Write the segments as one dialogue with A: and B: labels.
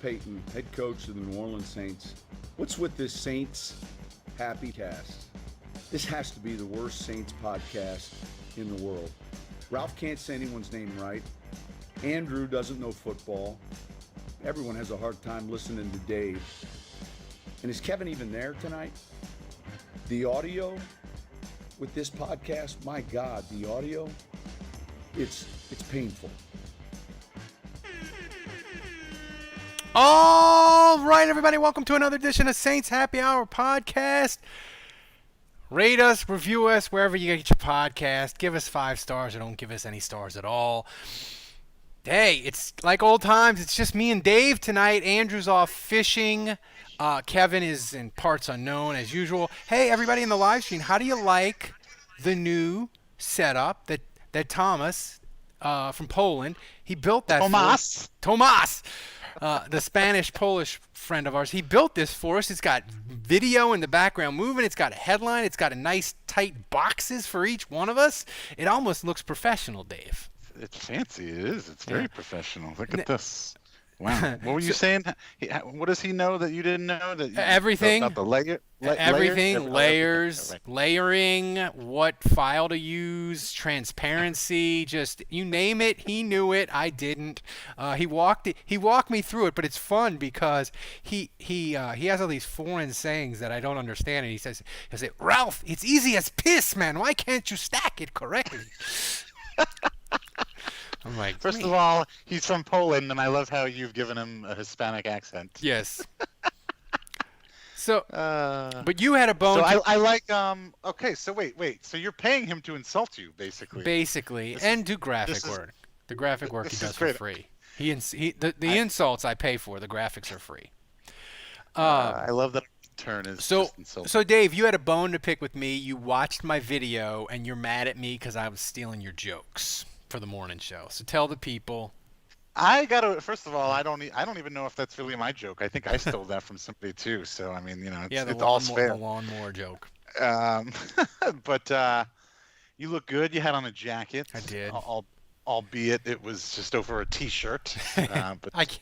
A: Payton, head coach of the New Orleans Saints. What's with this Saints happy cast? This has to be the worst Saints podcast in the world. Ralph can't say anyone's name right. Andrew doesn't know football. Everyone has a hard time listening to Dave. And is Kevin even there tonight? The audio with this podcast, my God, the audio, it's painful.
B: All right, everybody, welcome to another edition of Saints Happy Hour podcast. Rate us, review us, wherever you get your podcast. Give us 5 stars or don't give us any stars at all. Hey, it's like old times. It's just me and Dave tonight. Andrew's off fishing. Kevin is in parts unknown, as usual. Hey, everybody in the live stream, how do you like the new setup that Thomas from Poland, he built that Tomas! The Spanish-Polish friend of ours, he built this for us. It's got video in the background moving. It's got a headline. It's got a nice tight boxes for each one of us. It almost looks professional, Dave.
C: It's fancy. It is. It's very professional. Look at this. Wow. What were you saying? What does he know that you didn't know?
B: Everything.
C: About the
B: everything. Layers, layering, what file to use, transparency, just you name it. He knew it. I didn't. He walked me through it, but it's fun because he has all these foreign sayings that I don't understand, and he says, Ralph, it's easy as piss, man. Why can't you stack it correctly? I'm like,
C: first of all, he's from Poland, and I love how you've given him a Hispanic accent.
B: Yes. So, but you had a bone.
C: So I like. Okay, so wait. So you're paying him to insult you, basically.
B: Basically, and do graphic work. The graphic work he does for free. The insults I pay for. The graphics are free.
C: I love that. Turn is
B: so Dave, you had a bone to pick with me. You watched my video, and you're mad at me because I was stealing your jokes for the morning show. So tell the people.
C: First of all, I don't even know if that's really my joke. I think I stole that from somebody too. So I mean, it's all fair.
B: The lawnmower joke.
C: But you look good. You had on a jacket.
B: I did.
C: Albeit it was just over a T-shirt. But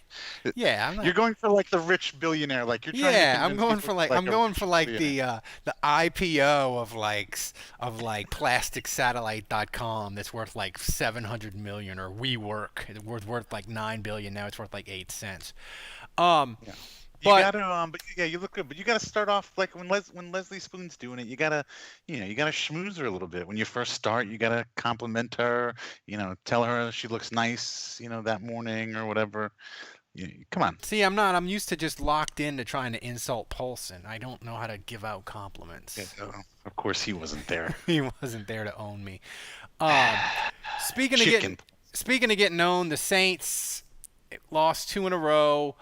B: you're
C: going for like the rich billionaire. Like you're trying.
B: Yeah, I'm going for the IPO of plasticsatellite.com that's worth like $700 million, or WeWork, it's worth like $9 billion now. It's worth like 8 cents.
C: You look good. But you gotta start off like when Leslie Spoon's doing it. You gotta schmooze her a little bit when you first start. You gotta compliment her. Tell her she looks nice. That morning or whatever. Come on.
B: See, I'm not. I'm used to just locked into trying to insult Paulson. I don't know how to give out compliments.
C: Yeah, of course, he wasn't there.
B: He wasn't there to own me. Speaking of getting owned, the Saints lost 2 in a row.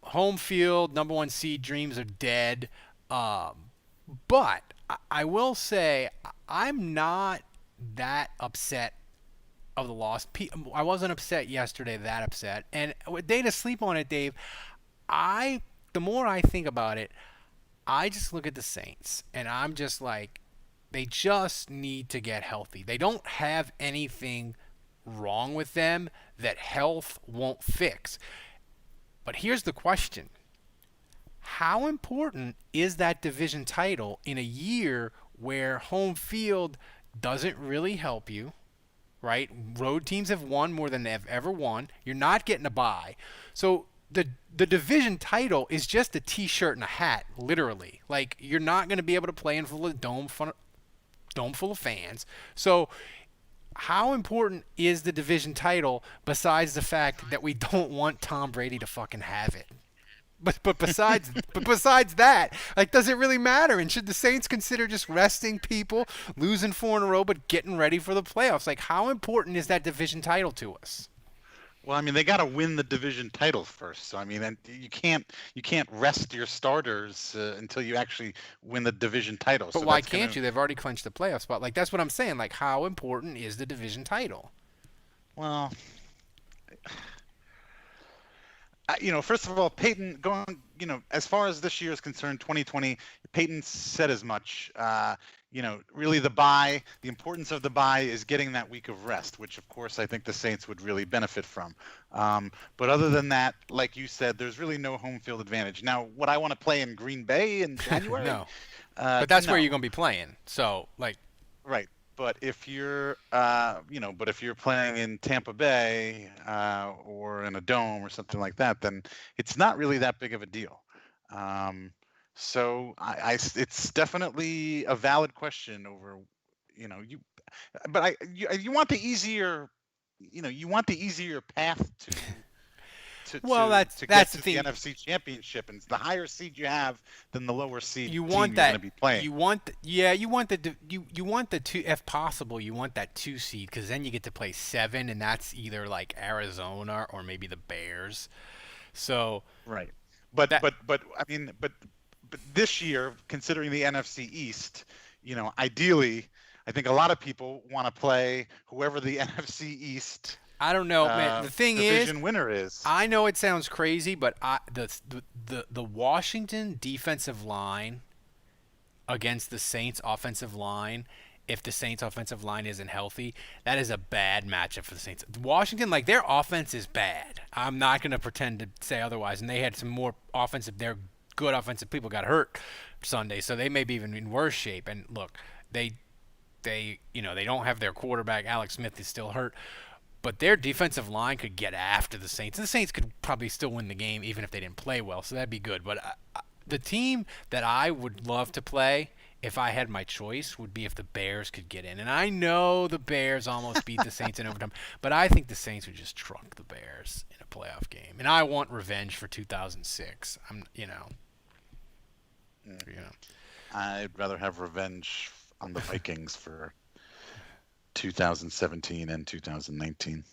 B: Home field, number 1 seed, dreams are dead. But I will say I'm not that upset of the loss. I wasn't upset yesterday, that upset. And a day to sleep on it, Dave, the more I think about it, I just look at the Saints, and I'm just like, they just need to get healthy. They don't have anything wrong with them that health won't fix. But here's the question. How important is that division title in a year where home field doesn't really help you, right? Road teams have won more than they've ever won. You're not getting a bye. So the division title is just a T-shirt and a hat, literally. Like, you're not going to be able to play in a dome full of fans. So how important is the division title besides the fact that we don't want Tom Brady to fucking have it? But besides that, like, does it really matter? And should the Saints consider just resting people, losing 4 in a row, but getting ready for the playoffs? Like, how important is that division title to us?
C: Well, I mean, they got to win the division title first. So I mean, and you can't rest your starters until you actually win the division title.
B: But why can't you? They've already clinched the playoff spot. Like, that's what I'm saying. Like, how important is the division title?
C: Well, first of all, Peyton going, as far as this year is concerned, 2020, Peyton said as much. really the importance of the bye is getting that week of rest, which of course I think the Saints would really benefit from. But other than that, like you said, there's really no home field advantage. Now, would I want to play in Green Bay in January?
B: No. But that's where
C: No.
B: you're going to be playing. So, like,
C: Right. But if you're, playing in Tampa Bay or in a dome or something like that, then it's not really that big of a deal. So it's definitely a valid question over, but you want the easier, you want the easier path
B: well,
C: to
B: that's
C: get
B: the
C: to
B: thing.
C: the NFC Championship, and the higher seed you have, then the lower seed
B: You
C: team
B: want
C: you're
B: that.
C: going to be playing.
B: You want the two. If possible, you want that 2 seed because then you get to play 7, and that's either like Arizona or maybe the Bears. So
C: Right. But
B: that
C: I mean, but this year, considering the NFC East, ideally, I think a lot of people want to play whoever the NFC East
B: I don't know, man. The thing is,
C: division winner is.
B: I know it sounds crazy, but the Washington defensive line against the Saints offensive line, if the Saints offensive line isn't healthy, that is a bad matchup for the Saints. Washington, like, their offense is bad. I'm not going to pretend to say otherwise. And they had some more their good offensive people got hurt Sunday, so they may be even in worse shape. And look, they don't have their quarterback. Alex Smith is still hurt. But their defensive line could get after the Saints. And the Saints could probably still win the game even if they didn't play well, so that'd be good. But the team that I would love to play, if I had my choice, would be if the Bears could get in. And I know the Bears almost beat the Saints in overtime, but I think the Saints would just truck the Bears in a playoff game. And I want revenge for 2006.
C: I'd rather have revenge on the Vikings for 2017 and 2019.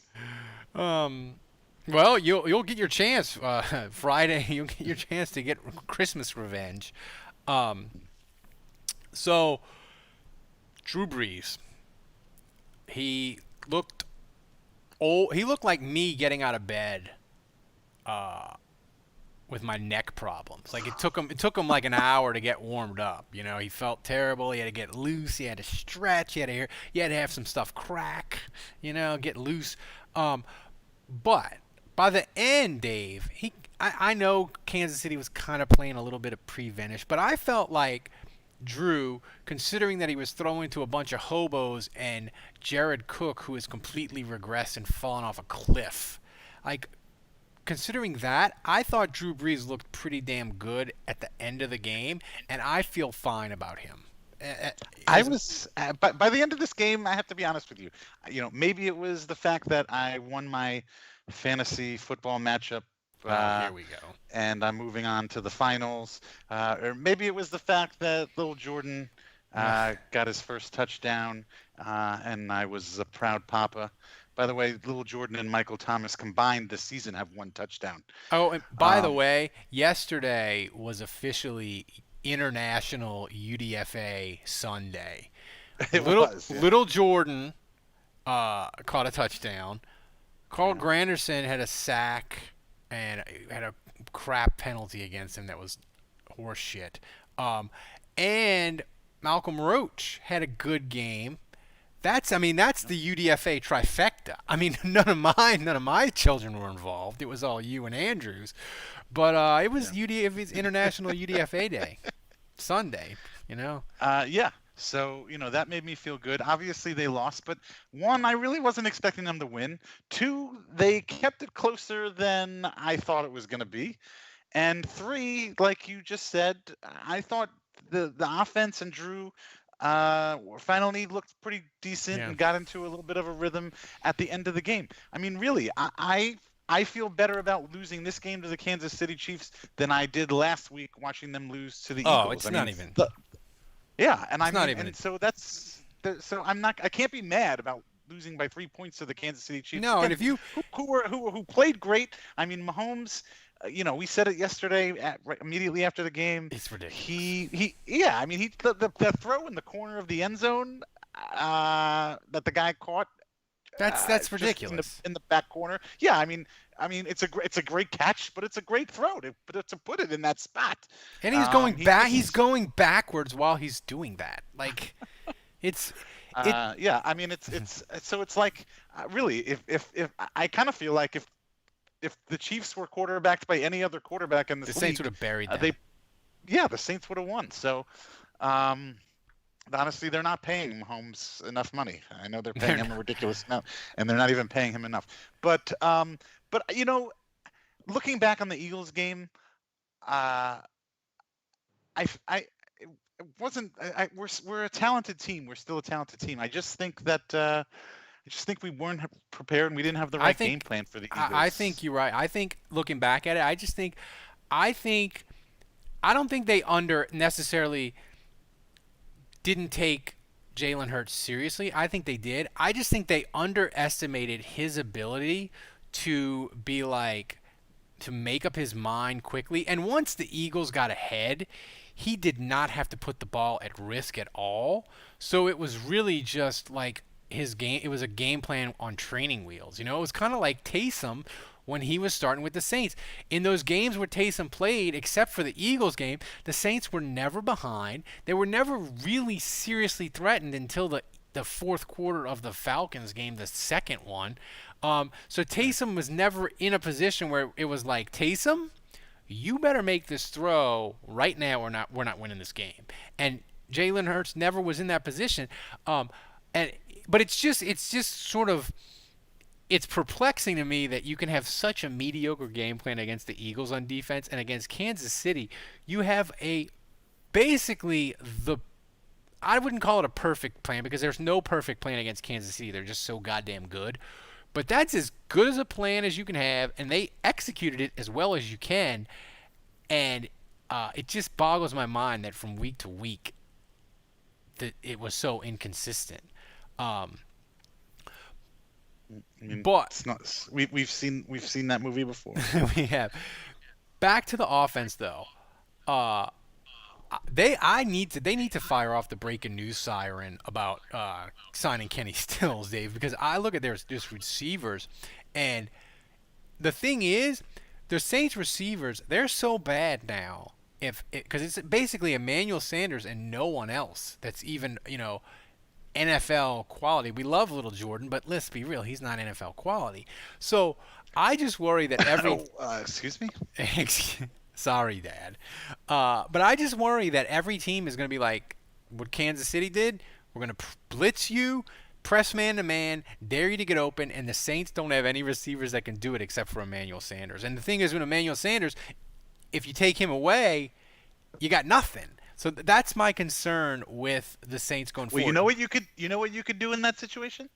B: Well, you'll get your chance Friday. You'll get your chance to get Christmas revenge. So Drew Brees, he looked old. He looked like me getting out of bed with my neck problems. Like it took him like an hour to get warmed up. He felt terrible. He had to get loose. He had to stretch. He had to have some stuff crack. Get loose. But by the end, Dave, I know Kansas City was kind of playing a little bit of preventish, but I felt like Drew, considering that he was throwing to a bunch of hobos and Jared Cook, who has completely regressed and fallen off a cliff, like. Considering that, I thought Drew Brees looked pretty damn good at the end of the game, and I feel fine about him.
C: By the end of this game, I have to be honest with you. Maybe it was the fact that I won my fantasy football matchup.
B: Here we go.
C: And I'm moving on to the finals. Or maybe it was the fact that little Jordan got his first touchdown, and I was a proud papa. By the way, little Jordan and Michael Thomas combined this season have 1 touchdown.
B: Oh, and by the way, yesterday was officially International UDFA Sunday. Little Jordan caught a touchdown. Carl Granderson had a sack and had a crap penalty against him that was horse shit. And Malcolm Roach had a good game. That's the UDFA trifecta. I mean, none of my children were involved. It was all you and Andrew's, but it was UDFA's International UDFA Day, Sunday.
C: Yeah. So that made me feel good. Obviously, they lost, but 1, I really wasn't expecting them to win. 2, they kept it closer than I thought it was going to be, and 3, like you just said, I thought the offense and Drew. Finally looked pretty decent and got into a little bit of a rhythm at the end of the game. I mean, really, I feel better about losing this game to the Kansas City Chiefs than I did last week watching them lose to the Eagles.
B: Oh, it's not even.
C: So I can't be mad about losing by 3 points to the Kansas City Chiefs.
B: No, and if you
C: who played great. I mean, Mahomes. We said it yesterday immediately after the game.
B: It's ridiculous.
C: The throw in the corner of the end zone that the guy caught.
B: That's ridiculous.
C: In the back corner. Yeah, I mean, it's a great catch, but it's a great throw to put it in that spot.
B: And he's going back. He's going backwards while he's doing that. Like, It's
C: Yeah, I mean it's so it's like really if I kind of feel like if the Chiefs were quarterbacked by any other quarterback in
B: the
C: this
B: Saints
C: league,
B: would have buried them.
C: the Saints would have won. So um, honestly, they're not paying Mahomes enough money. I know they're paying him a ridiculous amount, and they're not even paying him enough. But you know, looking back on the Eagles game, uh, it wasn't. We're a talented team. We're still a talented team. I just think we weren't prepared and we didn't have the right game plan for the Eagles.
B: I think you're right. I think looking back at it, I think I don't think they necessarily didn't take Jalen Hurts seriously. I think they did. I just think they underestimated his ability to be like to make up his mind quickly. And once the Eagles got ahead, he did not have to put the ball at risk at all. So it was really just like his game. It was a game plan on training wheels. You know, it was kind of like Taysom when he was starting with the Saints. In those games where Taysom played, except for the Eagles game, the Saints were never behind. They were never really seriously threatened until the fourth quarter of the Falcons game, the second one. So Taysom was never in a position where it was like, Taysom, you better make this throw right now or we're not winning this game. And Jalen Hurts never was in that position. But it's just sort of, it's perplexing to me that you can have such a mediocre game plan against the Eagles on defense, and against Kansas City, you have I wouldn't call it a perfect plan because there's no perfect plan against Kansas City. They're just so goddamn good. But that's as good as a plan as you can have, and they executed it as well as you can. And it just boggles my mind that from week to week that it was so inconsistent.
C: I mean,
B: but
C: it's not, we've seen that movie before.
B: We have. Back to the offense, though. They need to fire off the breaking news siren about signing Kenny Stills, Dave, because I look at their receivers, and the thing is, the Saints receivers, they're so bad now, because it's basically Emmanuel Sanders and no one else that's even NFL quality. We love Little Jordan, but let's be real, he's not NFL quality. So I just worry that
C: excuse me.
B: Sorry, Dad. But I just worry that every team is going to be like what Kansas City did. We're going to blitz you, press man to man, dare you to get open, and the Saints don't have any receivers that can do it except for Emmanuel Sanders. And the thing is, with Emmanuel Sanders, if you take him away, you got nothing. So that's my concern with the Saints going forward.
C: Well, you know what you could do in that situation?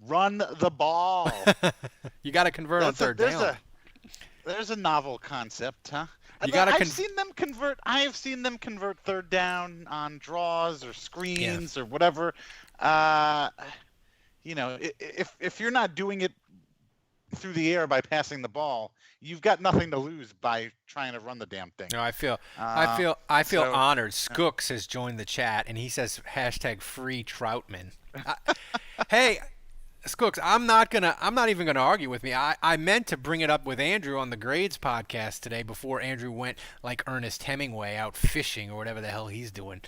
C: Run the ball.
B: You got to convert on third down.
C: There's a novel concept, huh? I've seen them convert third down on draws or screens or whatever. If you're not doing it through the air by passing the ball, you've got nothing to lose by trying to run the damn thing.
B: No, I feel honored. Skooks has joined the chat, and he says #free Troutman. Hey, Skooks, I'm not even gonna argue with me. I meant to bring it up with Andrew on the Grades podcast today before Andrew went like Ernest Hemingway out fishing or whatever the hell he's doing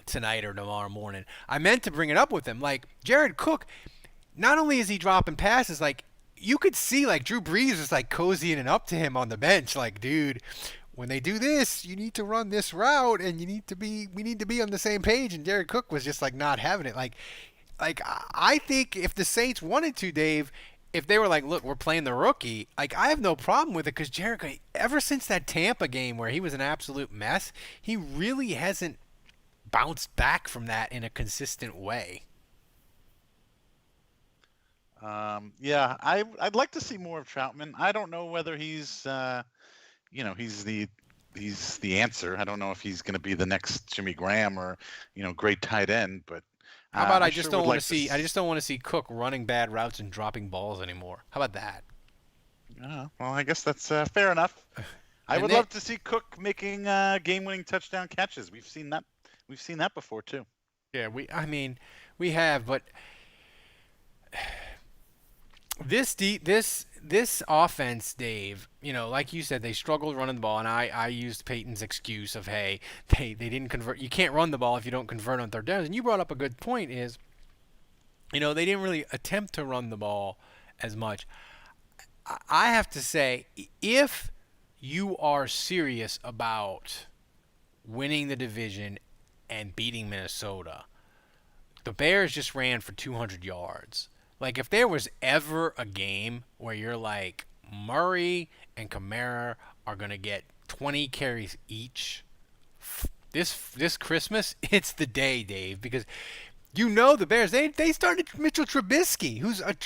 B: tonight or tomorrow morning. I meant to bring it up with him. Like, Jared Cook, not only is he dropping passes, like you could see like Drew Brees was like cozying it up to him on the bench, like, dude, when they do this, you need to run this route and we need to be on the same page. And Jared Cook was just like not having it. Like I think if the Saints wanted to, Dave, if they were like, look, we're playing the rookie, like I have no problem with it because Jared, ever since that Tampa game where he was an absolute mess, he really hasn't bounced back from that in a consistent way.
C: I'd like to see more of Troutman. I don't know whether he's he's the answer. I don't know if he's going to be the next Jimmy Graham or great tight end, but
B: how about I just don't want to see Cook running bad routes and dropping balls anymore. How about that?
C: Well, I guess that's fair enough. I would love to see Cook making game-winning touchdown catches. We've seen that before too.
B: Yeah, we have, but This offense, Dave, like you said, they struggled running the ball, and I used Peyton's excuse of, hey, they didn't convert. You can't run the ball if you don't convert on third downs. And you brought up a good point is, they didn't really attempt to run the ball as much. I have to say, if you are serious about winning the division and beating Minnesota, the Bears just ran for 200 yards. Like, if there was ever a game where you're like, Murray and Kamara are going to get 20 carries each this Christmas, it's the day, Dave, because the Bears, they started Mitchell Trubisky, who's a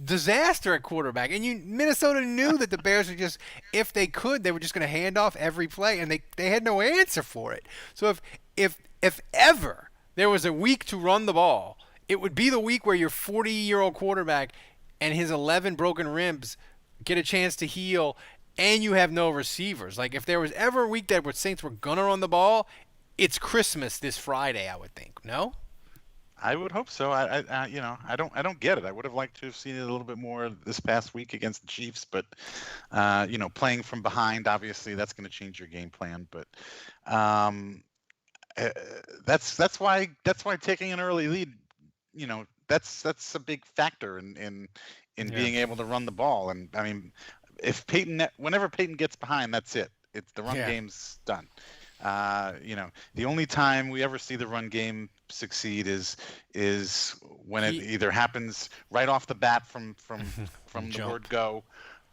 B: disaster at quarterback, and Minnesota knew that the Bears were just, if they could, they were just going to hand off every play, and they had no answer for it. So if ever there was a week to run the ball, it would be the week where your 40-year-old quarterback and his 11 broken ribs get a chance to heal, and you have no receivers. Like, if there was ever a week that where Saints were gonna run the ball, it's Christmas this Friday, I would think. No?
C: I would hope so. I don't get it. I would have liked to have seen it a little bit more this past week against the Chiefs, but playing from behind, obviously that's going to change your game plan. But that's why taking an early lead, that's a big factor in being able to run the ball. And I mean, whenever Peyton gets behind, that's it. It's the run game's done. The only time we ever see the run game succeed is when it either happens right off the bat from the word go,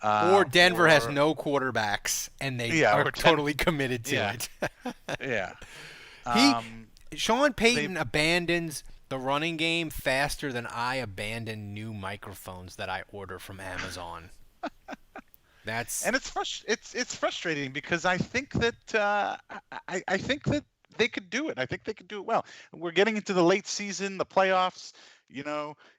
B: or Denver has no quarterbacks and they are totally committed to it. Sean Payton abandons the running game faster than I abandon new microphones that I order from Amazon.
C: It's frustrating because I think that I think that they could do it. I think they could do it well. We're getting into the late season, the playoffs.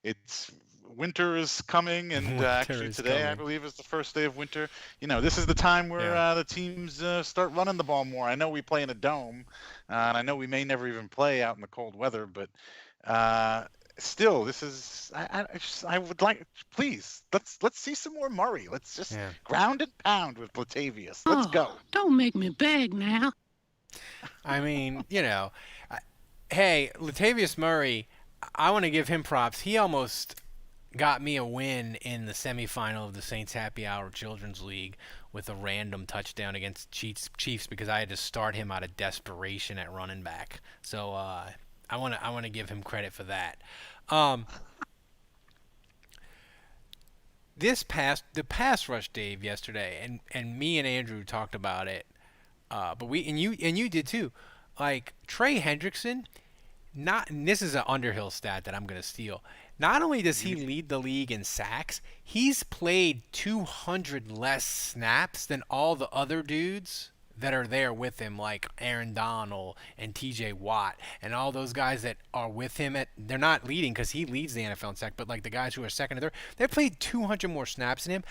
C: It's winter is coming, and actually today I believe is the first day of winter. This is the time where the teams start running the ball more. I know we play in a dome, and I know we may never even play out in the cold weather, but still, this is I would like, please, let's see some more Murray. Let's just ground and pound with Latavius. Let's go.
D: Don't make me beg now.
B: I mean, hey, Latavius Murray, I want to give him props. He almost got me a win in the semifinal of the Saints Happy Hour Children's League with a random touchdown against Chiefs because I had to start him out of desperation at running back. So I want to give him credit for that. The pass rush, Dave, yesterday, and me and Andrew talked about it. But you did too. Like, Trey Hendrickson, and this is an Underhill stat that I'm gonna steal. Not only does he lead the league in sacks, he's played 200 less snaps than all the other dudes that are there with him, like Aaron Donald and T.J. Watt and all those guys that are with him. They're not leading because he leads the NFL in sack, but like the guys who are second and third, they played 200 more snaps than him.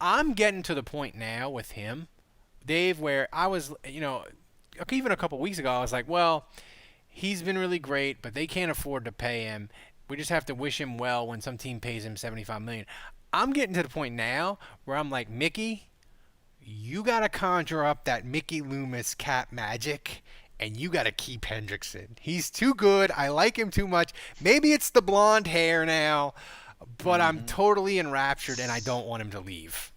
B: I'm getting to the point now with him, Dave, where I was, even a couple weeks ago, I was like, well, he's been really great, but they can't afford to pay him. We just have to wish him well when some team pays him $75 million. I'm getting to the point now where I'm like, Mickey, you got to conjure up that Mickey Loomis cat magic, and you got to keep Hendrickson. He's too good. I like him too much. Maybe it's the blonde hair now, but I'm totally enraptured, and I don't want him to leave.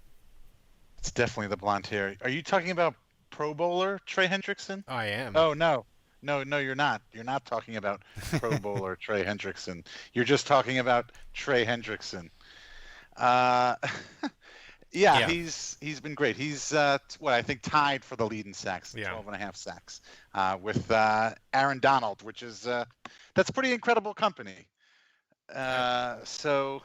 C: It's definitely the blonde hair. Are you talking about Pro Bowler Trey Hendrickson?
B: I am.
C: Oh, no, you're not. You're not talking about Pro Bowler Trey Hendrickson. You're just talking about Trey Hendrickson. He's been great. He's I think tied for the lead in sacks, 12 and a half sacks, with Aaron Donald, which is that's pretty incredible company. So,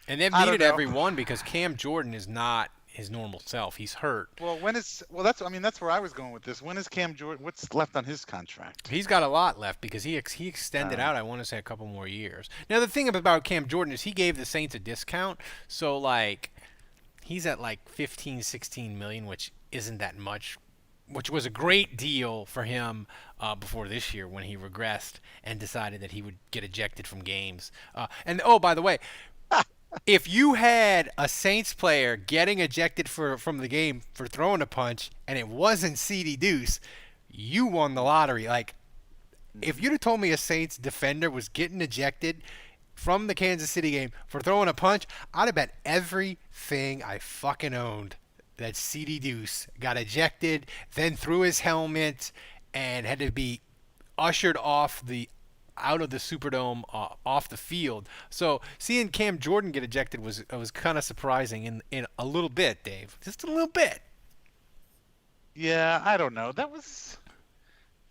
B: and they've needed every one because Cam Jordan is not his normal self. He's hurt.
C: That's where I was going with this. When is Cam Jordan? What's left on his contract?
B: He's got a lot left because he extended out, I want to say, a couple more years. Now, the thing about Cam Jordan is he gave the Saints a discount. So, like, he's at like 15, 16 million, which isn't that much which was a great deal for him before this year when he regressed and decided that he would get ejected from games. And oh, by the way, if you had a Saints player getting ejected from the game for throwing a punch and it wasn't CD Deuce, you won the lottery. Like, if you'd have told me a Saints defender was getting ejected from the Kansas City game for throwing a punch, I'd have bet everything I fucking owned that CD Deuce got ejected, then threw his helmet, and had to be ushered out of the Superdome, off the field. So seeing Cam Jordan get ejected was kind of surprising in a little bit, Dave. Just a little bit.
C: Yeah, I don't know.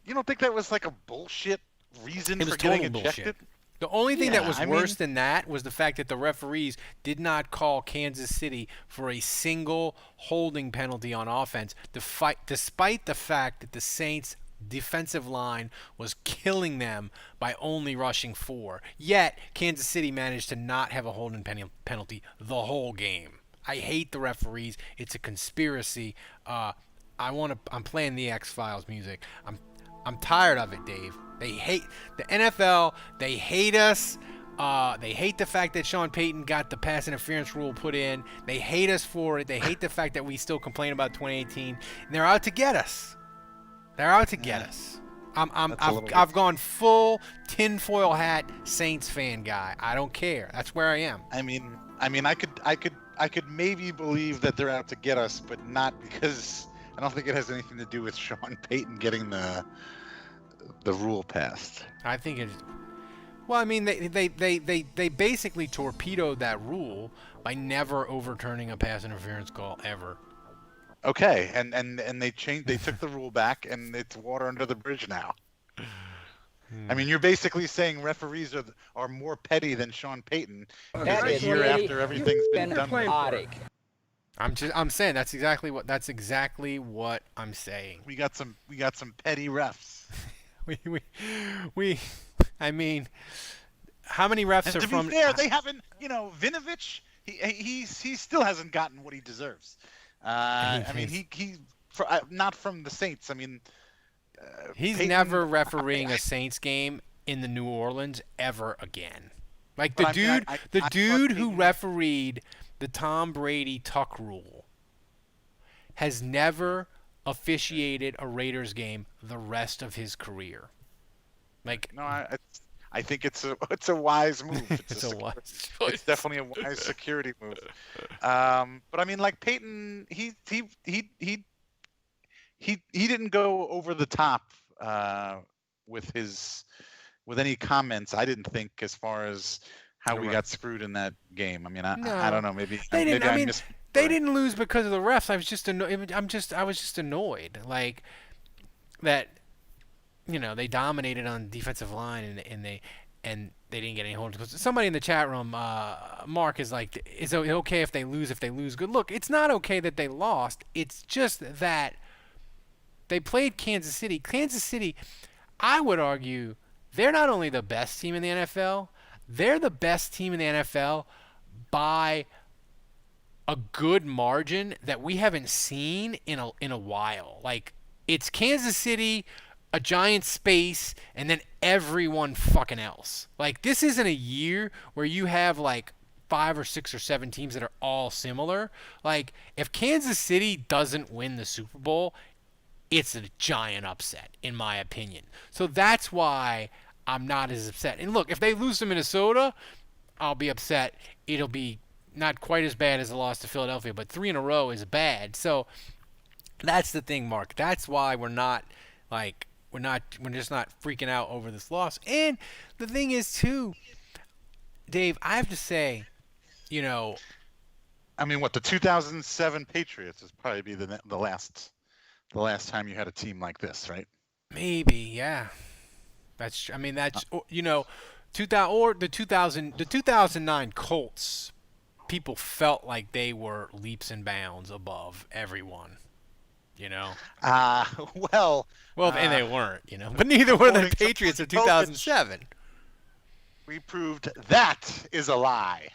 C: You don't think that was like a bullshit reason for getting ejected?
B: Bullshit. The only thing that was worse than that was the fact that the referees did not call Kansas City for a single holding penalty on offense, despite the fact that the Saints' defensive line was killing them by only rushing 4. Yet, Kansas City managed to not have a holding penalty the whole game. I hate the referees. It's a conspiracy. I'm playing the X-Files music. I'm tired of it, Dave. They hate the NFL. They hate us. They hate the fact that Sean Payton got the pass interference rule put in. They hate us for it. They hate the fact that we still complain about 2018. And they're out to get us. They're out to get us. I've gone full tinfoil hat Saints fan guy. I don't care. That's where I am.
C: I mean, I could maybe believe that they're out to get us, but not because I don't think it has anything to do with Sean Payton getting the rule passed.
B: I think it's. Well, I mean, they basically torpedoed that rule by never overturning a pass interference call ever.
C: Okay, and they took the rule back, and it's water under the bridge now. I mean, you're basically saying referees are more petty than Sean Payton a year after everything's been done.
B: I'm saying that's exactly what I'm saying.
C: We got some petty refs.
B: I mean, how many refs
C: and
B: are from?
C: To be fair, they haven't. Vinovich, he still hasn't gotten what he deserves. I mean, he not from the Saints. I mean,
B: he's
C: Payton,
B: never refereeing a Saints game in the New Orleans ever again. Like the dude who refereed the Tom Brady tuck rule has never officiated a Raiders game the rest of his career. Like,
C: no, I think it's a wise move. It's definitely a wise security move. But I mean, like Peyton, he didn't go over the top with any comments. I didn't think as far as how we got screwed in that game. I mean, I don't know. Maybe
B: they didn't. They didn't lose because of the refs. I was just I was just annoyed, like that. They dominated on defensive line and they didn't get any holdings. Somebody in the chat room, Mark, is like, is it okay if they lose good? Look, it's not okay that they lost. It's just that they played Kansas City. Kansas City, I would argue, they're not only the best team in the NFL, they're the best team in the NFL by a good margin that we haven't seen in a while. Like, it's Kansas City, a giant space, and then everyone fucking else. Like, this isn't a year where you have like 5 or 6 or 7 teams that are all similar. Like, if Kansas City doesn't win the Super Bowl, it's a giant upset, in my opinion. So that's why I'm not as upset. And look, if they lose to Minnesota, I'll be upset. It'll be not quite as bad as the loss to Philadelphia, but 3 in a row is bad. So that's the thing, Mark. That's why we're just not freaking out over this loss. And the thing is, too, Dave, I have to say,
C: I mean, the 2007 Patriots is probably be the last time you had a team like this, right?
B: Maybe, yeah. The 2009 Colts. People felt like they were leaps and bounds above everyone.
C: Well,
B: and they weren't, but neither were the Patriots of 2007.
C: We proved that is a lie.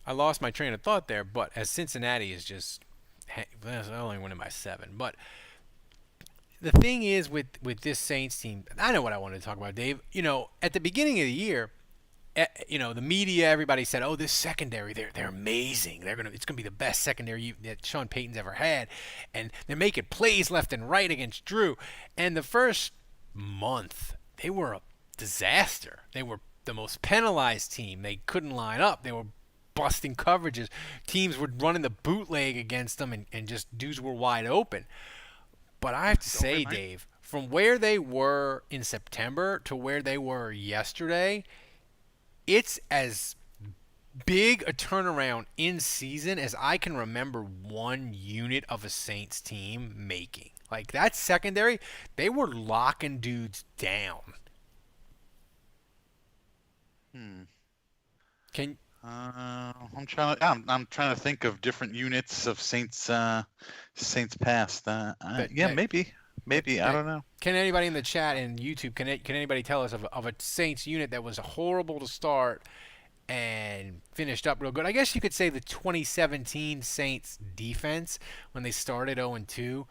B: I lost my train of thought there, but as Cincinnati is just, they're only winning by 7. But the thing is with this Saints team, I know what I wanted to talk about, Dave. At the beginning of the year, the media, everybody said, "Oh, this secondary, they're amazing. It's gonna be the best secondary that Sean Payton's ever had," and they're making plays left and right against Drew. And the first month, they were a disaster. They were the most penalized team. They couldn't line up. They were busting coverages. Teams were running the bootleg against them, and just dudes were wide open. But I have to say, Dave, from where they were in September to where they were yesterday, it's as big a turnaround in season as I can remember one unit of a Saints team making. Like, that secondary, they were locking dudes down.
C: I'm trying to think of different units of Saints past. Maybe I don't know.
B: Can anybody in the chat and YouTube, can anybody tell us of a Saints unit that was horrible to start and finished up real good? I guess you could say the 2017 Saints defense, when they started 0-2,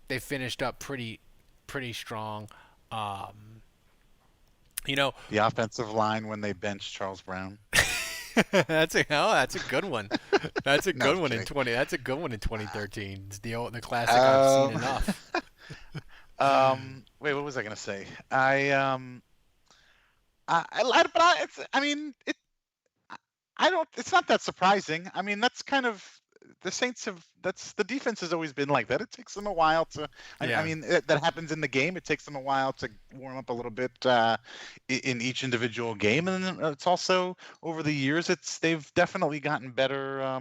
B: they finished up pretty strong.
C: The offensive line when they benched Charles Brown.
B: That's a good one. That's a good one
C: kidding.
B: That's a good one in 2013. It's the classic I've seen enough.
C: Wait, what was I gonna say? It's not that surprising. I mean, that's kind of the Saints have. The defense has always been like that. It takes them a while to. That happens in the game. It takes them a while to warm up a little bit in each individual game, and then it's also over the years. They've definitely gotten better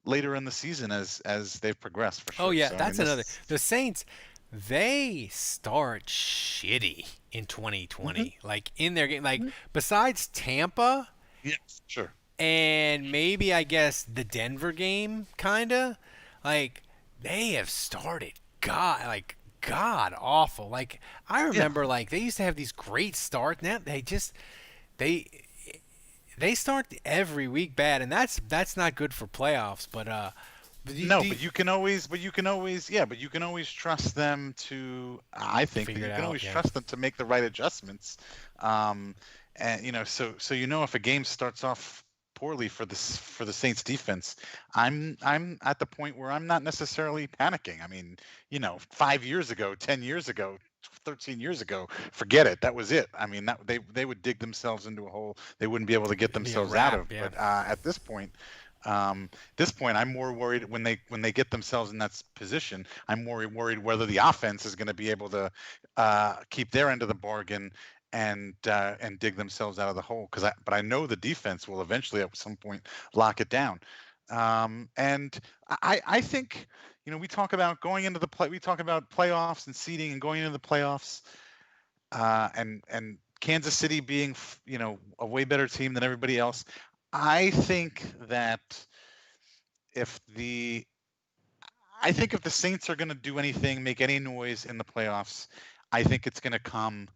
C: later in the season as they've progressed. For sure.
B: Oh yeah, that's another. The Saints, they start shitty in 2020. Like in their game, besides Tampa.
C: Yes, sure.
B: And maybe, I guess, the Denver game, kinda, they have started god awful. Like, I remember, they used to have these great starts. Now they start every week bad, and that's not good for playoffs. But but you can always
C: trust them to. I think that you can always trust them to make the right adjustments. And so if a game starts off poorly for the Saints defense, I'm at the point where I'm not necessarily panicking. I mean, 5 years ago, 10 years ago, 13 years ago, forget it. That was it. I mean, they would dig themselves into a hole they wouldn't be able to get themselves out of. Yeah. But at this point, I'm more worried when they get themselves in that position. I'm more worried whether the offense is going to be able to keep their end of the bargain and dig themselves out of the hole. But I know the defense will eventually at some point lock it down. And I think we talk about going into we talk about playoffs and seeding and going into the playoffs, and Kansas City being a way better team than everybody else. I think that if the Saints are going to do anything, make any noise in the playoffs, I think it's going to come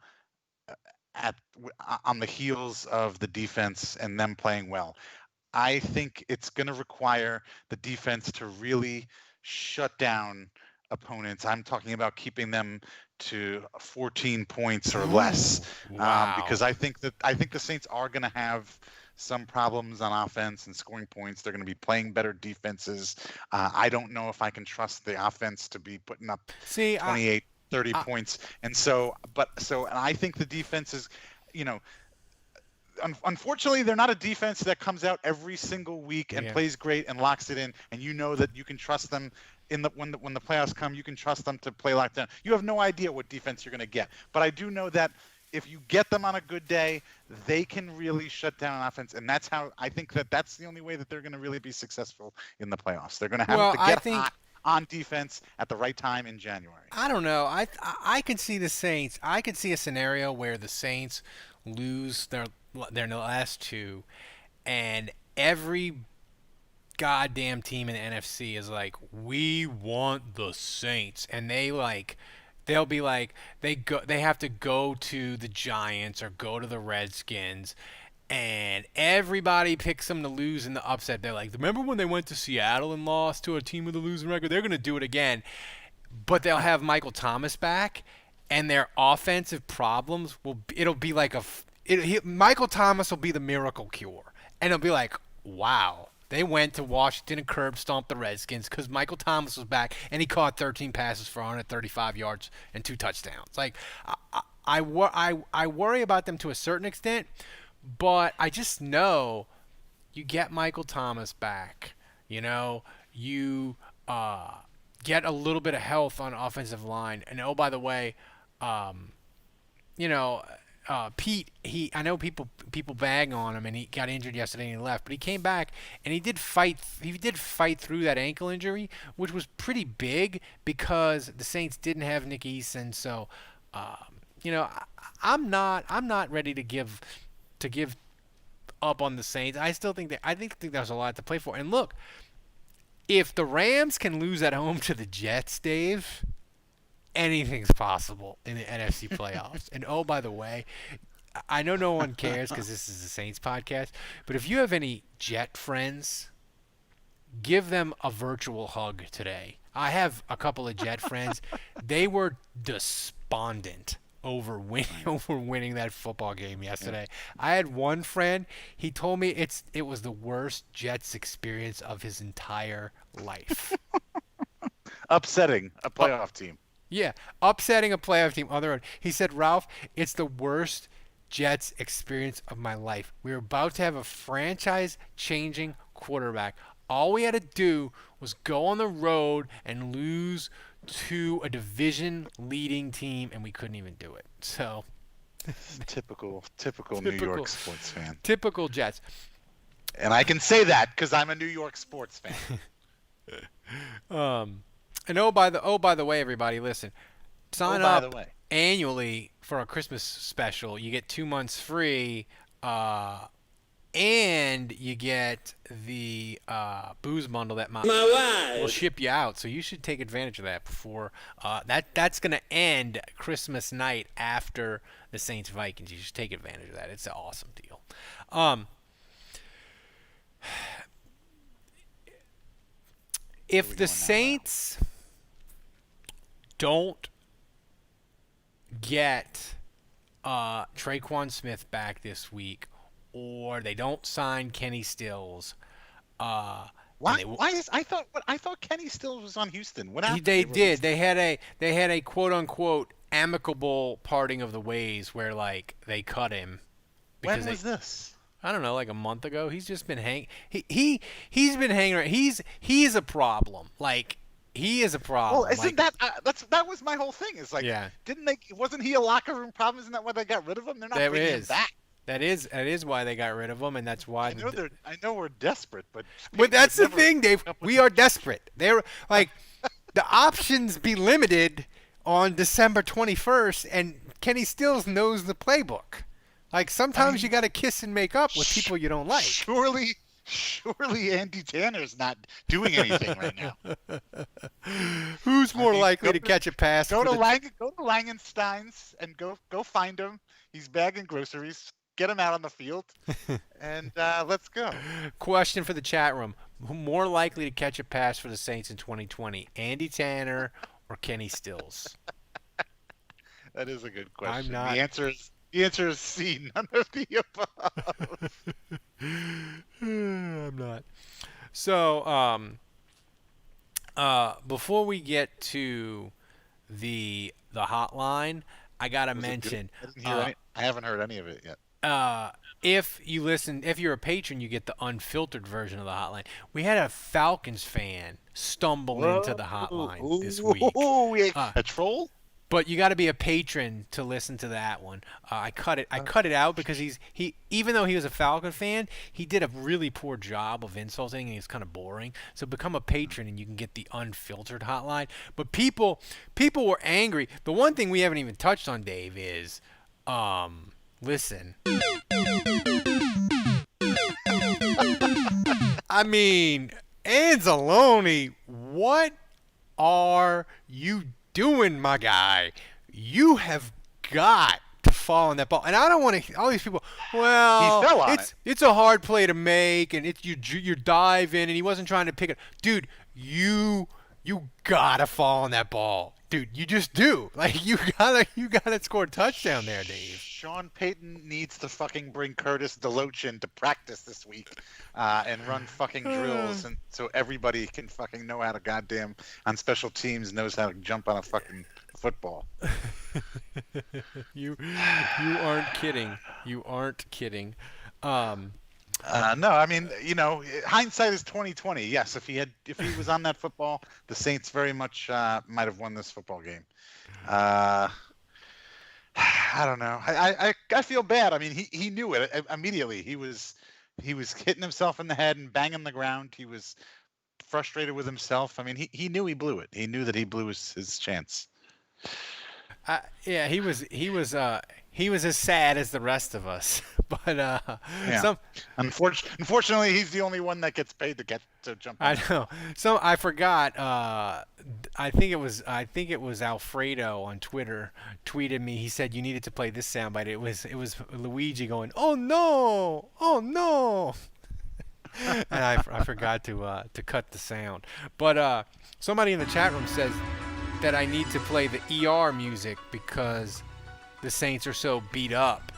C: on the heels of the defense and them playing well. I think it's going to require the defense to really shut down opponents. I'm talking about keeping them to 14 points or less.
B: Wow.
C: Because I think the Saints are going to have some problems on offense and scoring points. They're going to be playing better defenses. I don't know if I can trust the offense to be putting up 28 30 points. And I think the defense is, unfortunately, they're not a defense that comes out every single week and plays great and locks it in. And that you can trust them when the playoffs come. You can trust them to play lockdown. You have no idea what defense you're going to get. But I do know that if you get them on a good day, they can really shut down an offense. And that's how I think that's the only way that they're going to really be successful in the playoffs. They're going to have to get hot on defense at the right time in January.
B: I don't know. I can see the Saints. I could see a scenario where the Saints lose their last two, and every goddamn team in the NFC is like, we want the Saints, and they'll be like, they have to go to the Giants or go to the Redskins, and everybody picks them to lose in the upset. They're like, remember when they went to Seattle and lost to a team with a losing record? They're going to do it again. But they'll have Michael Thomas back, and their offensive problems it'll be like Michael Thomas will be the miracle cure. And it'll be like, wow, they went to Washington and curb stomped the Redskins because Michael Thomas was back, and he caught 13 passes for 135 yards and 2 touchdowns. Like, I worry about them to a certain extent, but I just know you get Michael Thomas back. You know, you get a little bit of health on offensive line. And, oh, by the way, Pete, I know people bag on him, and he got injured yesterday and he left, but he came back and he did fight through that ankle injury, which was pretty big because the Saints didn't have Nick Eason. So, I'm not ready to give up on the Saints. I still think there's a lot to play for. And look, if the Rams can lose at home to the Jets, Dave, anything's possible in the NFC playoffs. And oh, by the way, I know no one cares because this is a Saints podcast, but if you have any Jet friends, give them a virtual hug today. I have a couple of Jet friends. They were despondent over winning that football game yesterday. I had one friend, he told me it was the worst Jets experience of his entire life.
C: Upsetting a playoff team.
B: Yeah, upsetting a playoff team on their own. He said, Ralph, it's the worst Jets experience of my life. We were about to have a franchise-changing quarterback. All we had to do was go on the road and lose to a division-leading team, and we couldn't even do it. So,
C: typical New York sports fan.
B: Typical Jets.
C: And I can say that because I'm a New York sports fan.
B: And oh by the way, everybody, listen. Sign up annually for a Christmas special. You get 2 months free, and you get the booze bundle that will ship you out. So you should take advantage of that before that's going to end Christmas night after the Saints Vikings. You should take advantage of that. It's an awesome deal. If the Saints don't get Traquan Smith back this week, or they don't sign Kenny Stills,
C: I thought Kenny Stills was on Houston. What happened?
B: They did. They had a quote unquote amicable parting of the ways where like they cut him.
C: When was this?
B: I don't know, like a month ago. He's just been he's been hanging around. He's a problem. Like, he is a problem.
C: Well, isn't that was my whole thing. Is like, yeah. Wasn't he a locker room problem? Isn't that why they got rid of him? They're not bringing him back.
B: That is why they got rid of him, and that's why.
C: I know we're desperate, but
B: that's the thing, Dave. We are desperate. They're like the options be limited on December 21st, and Kenny Stills knows the playbook. Like, sometimes you got to kiss and make up with people you don't like.
C: Surely Andy Tanner's not doing anything right now.
B: Who's more likely to catch a pass?
C: Go to Langenstein's and go find him. He's bagging groceries. Get him out on the field, and let's go.
B: Question for the chat room: who more likely to catch a pass for the Saints in 2020, Andy Tanner or Kenny Stills?
C: That is a good question.
B: I'm not.
C: The answer is C, none of the above.
B: I'm not. So, before we get to the hotline, I gotta mention.
C: I haven't heard any of it yet.
B: If you're a patron, you get the unfiltered version of the hotline. We had a Falcons fan stumble into the hotline this week.
C: A troll?
B: But you got to be a patron to listen to that one. I cut it out because he even though he was a Falcon fan, he did a really poor job of insulting, and he's kind of boring. So become a patron and you can get the unfiltered hotline. But people were angry. The one thing we haven't even touched on, Dave, is listen. I mean, Anzalone, what are you doing, my guy? You have got to fall on that ball. And I don't want to. All these people. Well,
C: He fell on it.
B: It's a hard play to make, and you dive in, and he wasn't trying to pick it. Dude, you gotta fall on that ball, dude. You just do. Like you gotta score a touchdown there, Dave.
C: Sean Payton needs to fucking bring Curtis DeLoach to practice this week, and run fucking drills, and so everybody can fucking know how to goddamn on special teams knows how to jump on a fucking football.
B: You aren't kidding. You aren't kidding.
C: No, I mean, hindsight is 20/20. Yes, if he was on that football, the Saints very much might have won this football game. I don't know. I feel bad. I mean, he knew it immediately. He was hitting himself in the head and banging the ground. He was frustrated with himself. I mean, he knew he blew it. He knew that he blew his chance.
B: Yeah, he was as sad as the rest of us. But
C: yeah. Unfortunately, he's the only one that gets paid to jump on.
B: I know. So I forgot. I think it was Alfredo on Twitter tweeted me. He said you needed to play this soundbite. It was Luigi going, "Oh no, oh no," and I forgot to cut the sound. But somebody in the chat room says that I need to play the ER music because the Saints are so beat up.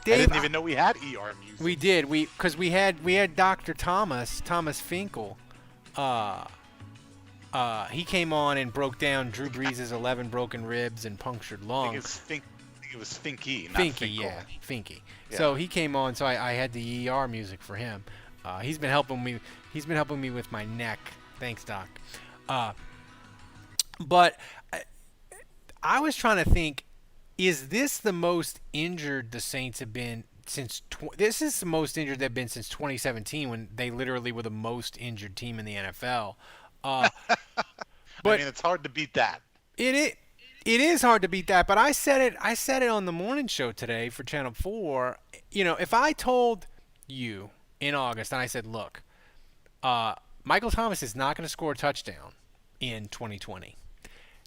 B: Dave,
C: I didn't even know we had ER music.
B: We did. Because we had Dr. Thomas Finkel. He came on and broke down Drew Brees' 11 broken ribs and punctured lung.
C: I think it was Finky, not
B: Finky,
C: Finkel.
B: yeah, Finky. Yeah. So he came on, so I had the ER music for him. He's been helping me. He's been helping me with my neck. Thanks, Doc. But I was trying to think. Is this the most injured the Saints have been since? This is the most injured they've been since 2017, when they literally were the most injured team in the NFL. But
C: I mean, it's hard to beat that.
B: It is hard to beat that. But I said it on the morning show today for Channel 4. If I told you in August and I said, look, Michael Thomas is not going to score a touchdown in 2020.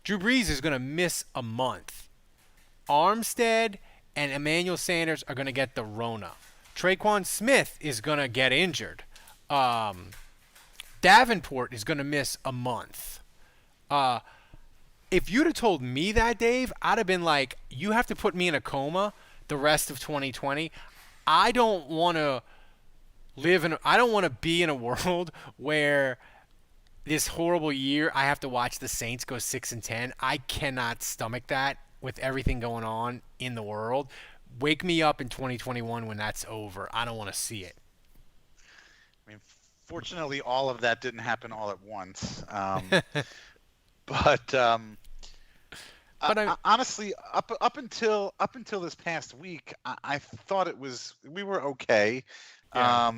B: Drew Brees is going to miss a month. Armstead and Emmanuel Sanders are going to get the Rona. Traquan Smith is going to get injured. Davenport is going to miss a month. If you'd have told me that, Dave, I'd have been like, you have to put me in a coma the rest of 2020. I don't want to be in a world where this horrible year I have to watch the Saints go 6-10. I cannot stomach that. With everything going on in the world, wake me up in 2021 when that's over. I don't want to see it.
C: I mean, fortunately, all of that didn't happen all at once. But honestly, up until this past week, I thought we were okay.
B: Yeah.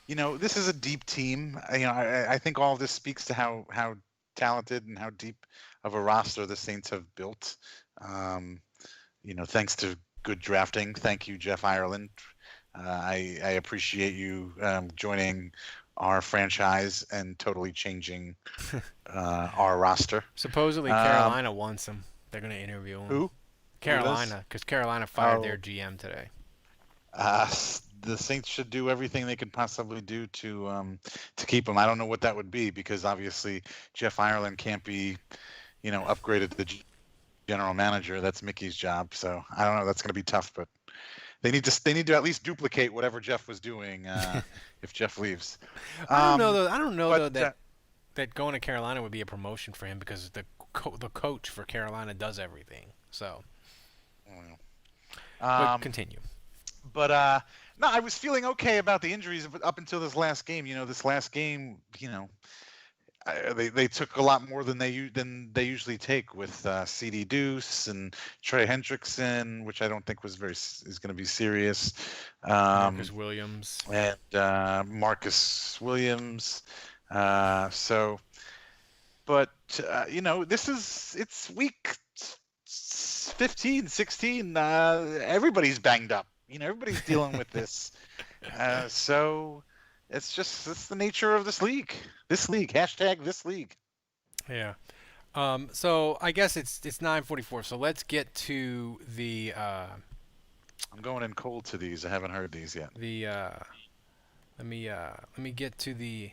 C: This is a deep team. I think all of this speaks to how talented and how deep of a roster the Saints have built. Thanks to good drafting. Thank you, Jeff Ireland. I appreciate you joining our franchise and totally changing our roster.
B: Supposedly Carolina wants him. They're going to interview him.
C: Who?
B: Carolina, because Carolina fired their GM today.
C: The Saints should do everything they could possibly do to keep him. I don't know what that would be, because obviously Jeff Ireland can't be, upgraded to the general manager. That's Mickey's job. So I don't know. That's going to be tough, but they need to at least duplicate whatever Jeff was doing if Jeff leaves.
B: I don't know though that going to Carolina would be a promotion for him, because the coach for Carolina does everything. So, but continue.
C: But no, I was feeling okay about the injuries up until this last game. This last game, they took a lot more than they usually take with CD Deuce and Trey Hendrickson, which I don't think is going to be serious.
B: Marcus Williams
C: and Marcus Williams. It's week 15, 16. Everybody's banged up. Everybody's dealing with this. So it's the nature of this league. This league. #this league.
B: Yeah. So I guess it's 9:44. So let's get to the
C: I'm going in cold to these. I haven't heard these yet.
B: let me get to the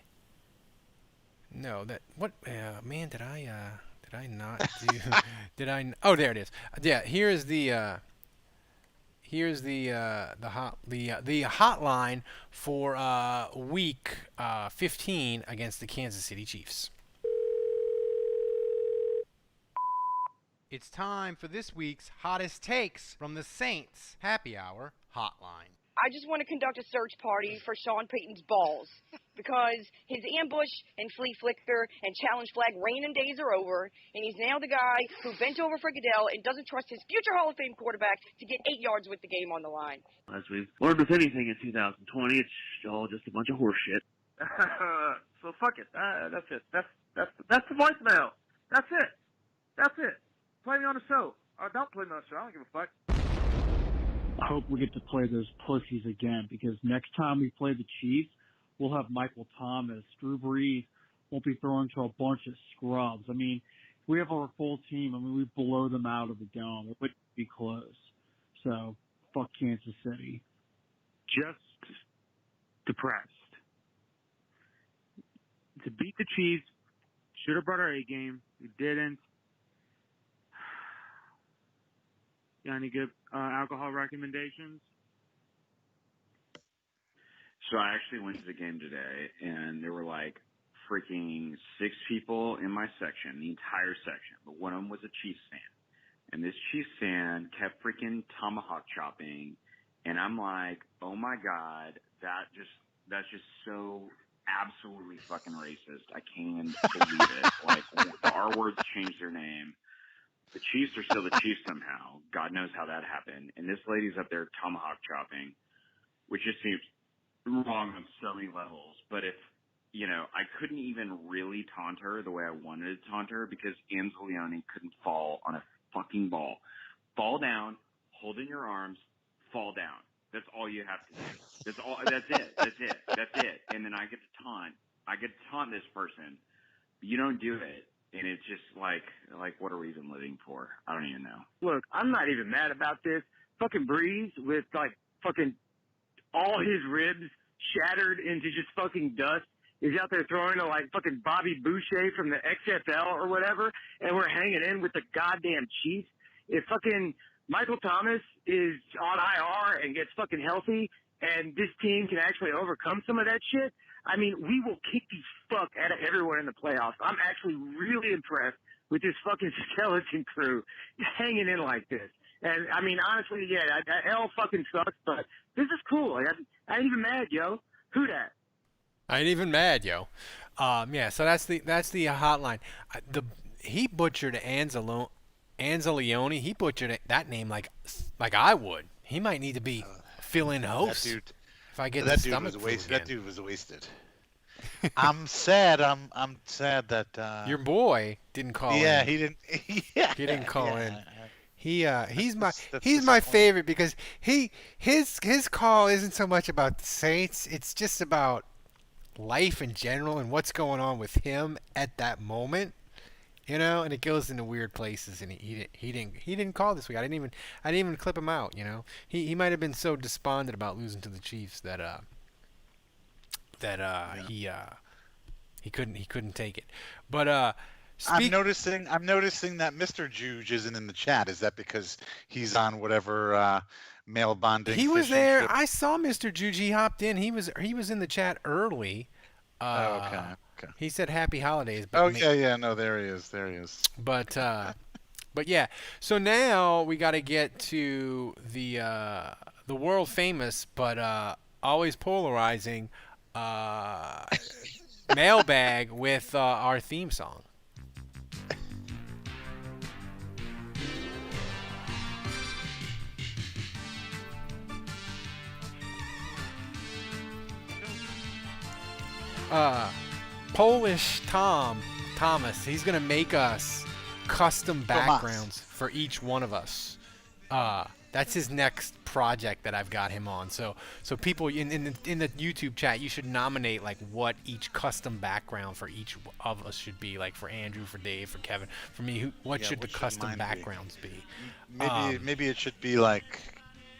B: no that what man did I not do did I oh there it is. Yeah, here's the the hotline for week 15 against the Kansas City Chiefs. It's time for this week's hottest takes from the Saints Happy Hour Hotline.
E: I just want to conduct a search party for Sean Payton's balls because his ambush and flea flicker and challenge flag reigning days are over, and he's now the guy who bent over for Goodell and doesn't trust his future Hall of Fame quarterback to get 8 yards with the game on the line.
F: As we've learned with anything in 2020, it's all just a bunch of horse shit. So fuck it. That's it. That's the voicemail. That's it. Play me on the show. Don't play me on the show. I don't give a fuck.
G: I hope we get to play those pussies again because next time we play the Chiefs, we'll have Michael Thomas. Drew Brees won't be throwing to a bunch of scrubs. I mean, if we have our full team, I mean, we blow them out of the dome. It wouldn't be close. So, fuck Kansas City.
F: Just depressed. To beat the Chiefs, should have brought our A game. We didn't. Any good alcohol recommendations?
H: So I actually went to the game today, and there were like freaking 6 people in my section, the entire section, but one of them was a Chiefs fan. And this Chiefs fan kept freaking tomahawk chopping, and I'm like, oh my God, that's just so absolutely fucking racist. I can't even believe it. Like, the R words changed their name. The Chiefs are still the Chiefs somehow. God knows how that happened. And this lady's up there tomahawk chopping, which just seems wrong on so many levels. But if, I couldn't even really taunt her the way I wanted to taunt her because Anzalone couldn't fall on a fucking ball. Fall down, hold in your arms, fall down. That's all you have to do. That's it. And then I get to taunt this person. But you don't do it. And it's just like, what are we even living for? I don't even know.
F: Look, I'm not even mad about this. Fucking Brees with fucking all his ribs shattered into just fucking dust is out there throwing to fucking Bobby Boucher from the XFL or whatever, and we're hanging in with the goddamn Chiefs. If fucking Michael Thomas is on IR and gets fucking healthy and this team can actually overcome some of that shit, I mean, we will kick the fuck out of everyone in the playoffs. I'm actually really impressed with this fucking skeleton crew hanging in like this. And, I mean, honestly, yeah, L fucking sucks, but this is cool. I ain't even mad, yo. Who dat?
B: I ain't even mad, yo. Yeah, so that's the hotline. He butchered Anzalone. He butchered that name like I would. He might need to be fill-in host.
C: That dude,
B: if I get
C: that
B: the
C: dude
B: stomach
C: was wasted.
B: flu
C: That dude was wasted. I'm sad. I'm sad that
B: your boy didn't call in.
C: Yeah, he didn't. Yeah,
B: he didn't call in. He's
C: that's
B: my favorite because his call isn't so much about the Saints. It's just about life in general and what's going on with him at that moment. And it goes into weird places, and he didn't call this week. I didn't even clip him out. He might have been so despondent about losing to the Chiefs that he couldn't take it. But
C: I'm noticing that Mr. Juge isn't in the chat. Is that because he's on whatever mail bonding?
B: He was there. Ship? I saw Mr. Juge. He hopped in. He was in the chat early.
C: Okay.
B: He said happy holidays. But
C: no, there he is.
B: But yeah. So now we got to get to the world famous but always polarizing mailbag with our theme song. Polish Thomas, he's gonna make us custom backgrounds for each one of us. That's his next project that I've got him on. So people in the YouTube chat, you should nominate like what each custom background for each of us should be. Like for Andrew, for Dave, for Kevin, for me. What should the custom backgrounds be?
C: Maybe it should be like,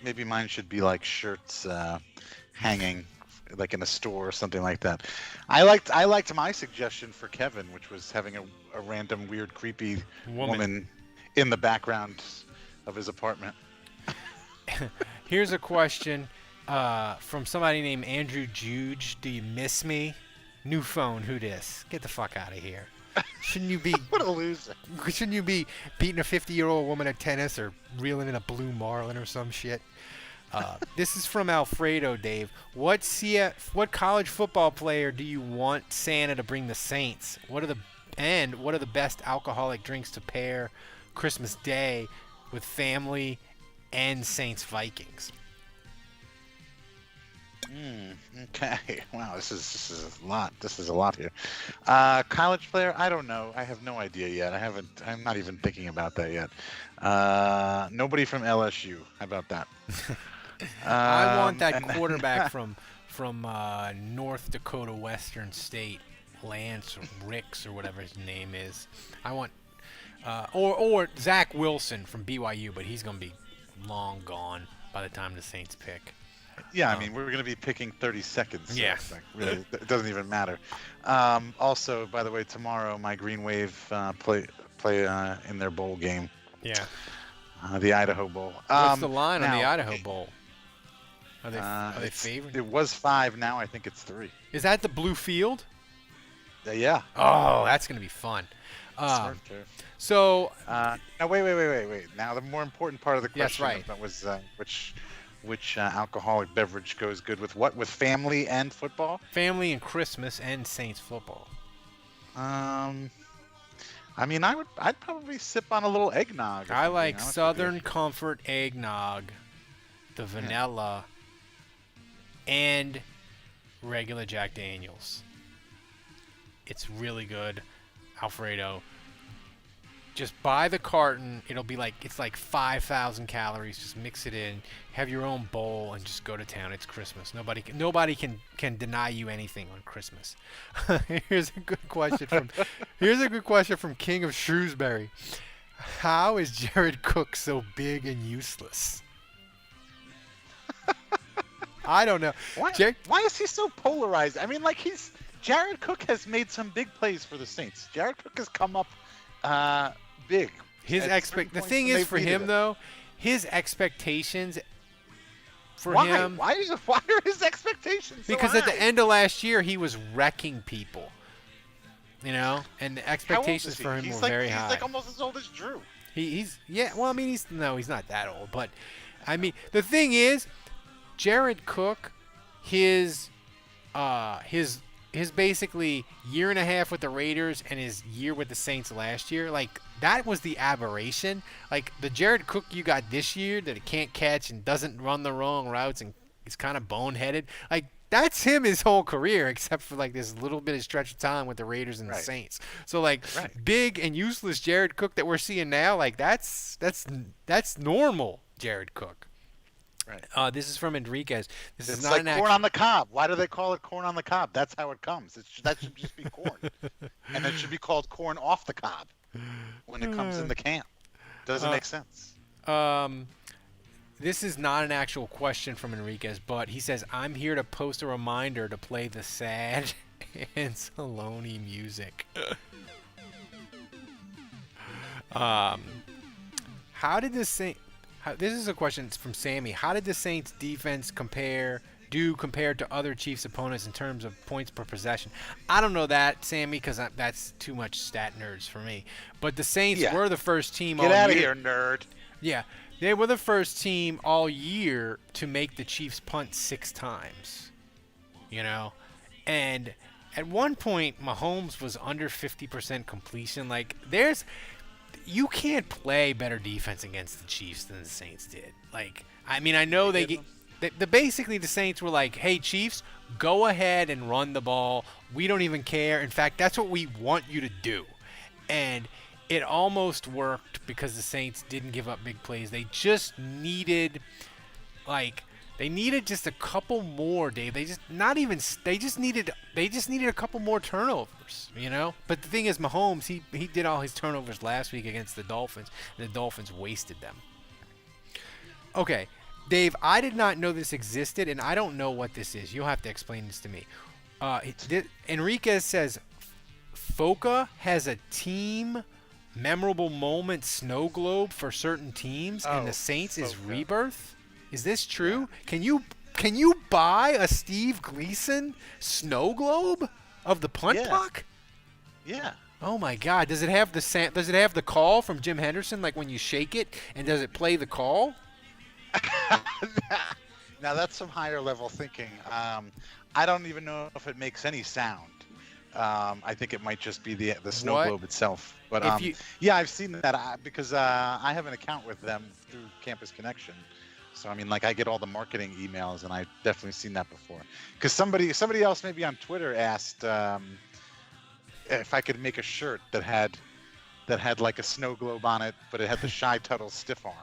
C: maybe mine should be like shirts hanging like in a store or something like that. I liked my suggestion for Kevin, which was having a random weird creepy woman in the background of his apartment.
B: Here's a question from somebody named Andrew Juge. Do you miss me? New phone, who dis? Get the fuck out of here. Shouldn't you be
C: what a loser?
B: Shouldn't you be beating a 50-year-old woman at tennis or reeling in a blue marlin or some shit? This is from Alfredo, Dave. What college football player do you want Santa to bring the Saints? What are the best alcoholic drinks to pair Christmas Day with family and Saints Vikings?
C: Okay. Wow, this is a lot. This is a lot here. College player? I don't know. I have no idea yet. I'm not even thinking about that yet. Nobody from LSU. How about that?
B: I want that quarterback from North Dakota Western State, Lance Ricks or whatever his name is. I want or Zach Wilson from BYU, but he's gonna be long gone by the time the Saints pick.
C: Yeah, I mean, we're going to be picking 30 seconds. So
B: yeah.
C: Like, really, it doesn't even matter. Also, by the way, tomorrow my Green Wave play in their bowl game.
B: Yeah.
C: The Idaho Bowl.
B: What's the line on the Idaho Bowl? Are they favored?
C: It was 5. Now I think it's 3.
B: Is that the blue field?
C: Yeah.
B: Oh, that's going to be fun. So.
C: Now wait. Now the more important part of the question
B: that's right.
C: was which alcoholic beverage goes good with what? With family and football?
B: Family and Christmas and Saints football.
C: I mean, I'd probably sip on a little eggnog.
B: I like Southern Comfort eggnog, the vanilla, and regular Jack Daniels. It's really good, Alfredo. Just buy the carton. It'll be like, it's like 5,000 calories. Just mix it in, have your own bowl, and just go to town. It's Christmas. Nobody can deny you anything on Christmas. Here's a good question from King of Shrewsbury. How is Jared Cook so big and useless? I don't know.
C: Why is he so polarized? I mean, like, Jared Cook has made some big plays for the Saints. Jared Cook has come up big.
B: The thing is for him though, his expectations for him.
C: Why are his expectations so
B: because
C: high?
B: At the end of last year he was wrecking people, and the expectations for him were very high.
C: He's like almost as old as Drew.
B: He's not that old, but I mean the thing is, Jared Cook, his basically year and a half with the Raiders and his year with the Saints last year, like that was the aberration. Like the Jared Cook you got this year that it can't catch and doesn't run the wrong routes and is kind of boneheaded, like that's him his whole career except for like this little bit of stretch of time with the Raiders and the Saints. So like big and useless Jared Cook that we're seeing now, like that's normal Jared Cook. Right. This is from Enriquez. It's
C: is not like corn on the cob. Why do they call it corn on the cob? That's how it comes. That should just be corn. And it should be called corn off the cob when it comes in the can. Doesn't make sense.
B: This is not an actual question from Enriquez, but he says, I'm here to post a reminder to play the sad and Saloni music. How did this thing... This is a question from Sammy. How did the Saints defense compare to other Chiefs opponents in terms of points per possession? I don't know that, Sammy, because that's too much stat nerds for me. But the Saints were the first team all year.
C: Get out of here, nerd.
B: Yeah, they were the first team all year to make the Chiefs punt 6 times. And at one point, Mahomes was under 50% completion. Like, you can't play better defense against the Chiefs than the Saints did. Like, I mean, I know basically the Saints were like, hey, Chiefs, go ahead and run the ball. We don't even care. In fact, that's what we want you to do. And it almost worked because the Saints didn't give up big plays. They just needed, they needed just a couple more, Dave. They just needed a couple more turnovers, you know. But the thing is, Mahomes, he did all his turnovers last week against the Dolphins, and the Dolphins wasted them. Okay, Dave, I did not know this existed, and I don't know what this is. You'll have to explain this to me. Enriquez says, Foca has a team memorable moment snow globe for certain teams, and the Saints is Rebirth. Is this true? Yeah. Can you buy a Steve Gleason snow globe of the punt block?
C: Yeah.
B: Oh my God! Does it have the call from Jim Henderson, like when you shake it, and does it play the call?
C: Now that's some higher level thinking. I don't even know if it makes any sound. I think it might just be the snow globe itself. But I've seen that because I have an account with them through Campus Connection. So I mean, like, I get all the marketing emails, and I've definitely seen that before. Because somebody else maybe on Twitter asked if I could make a shirt that had like a snow globe on it, but it had the Shy Tuttle stiff arm.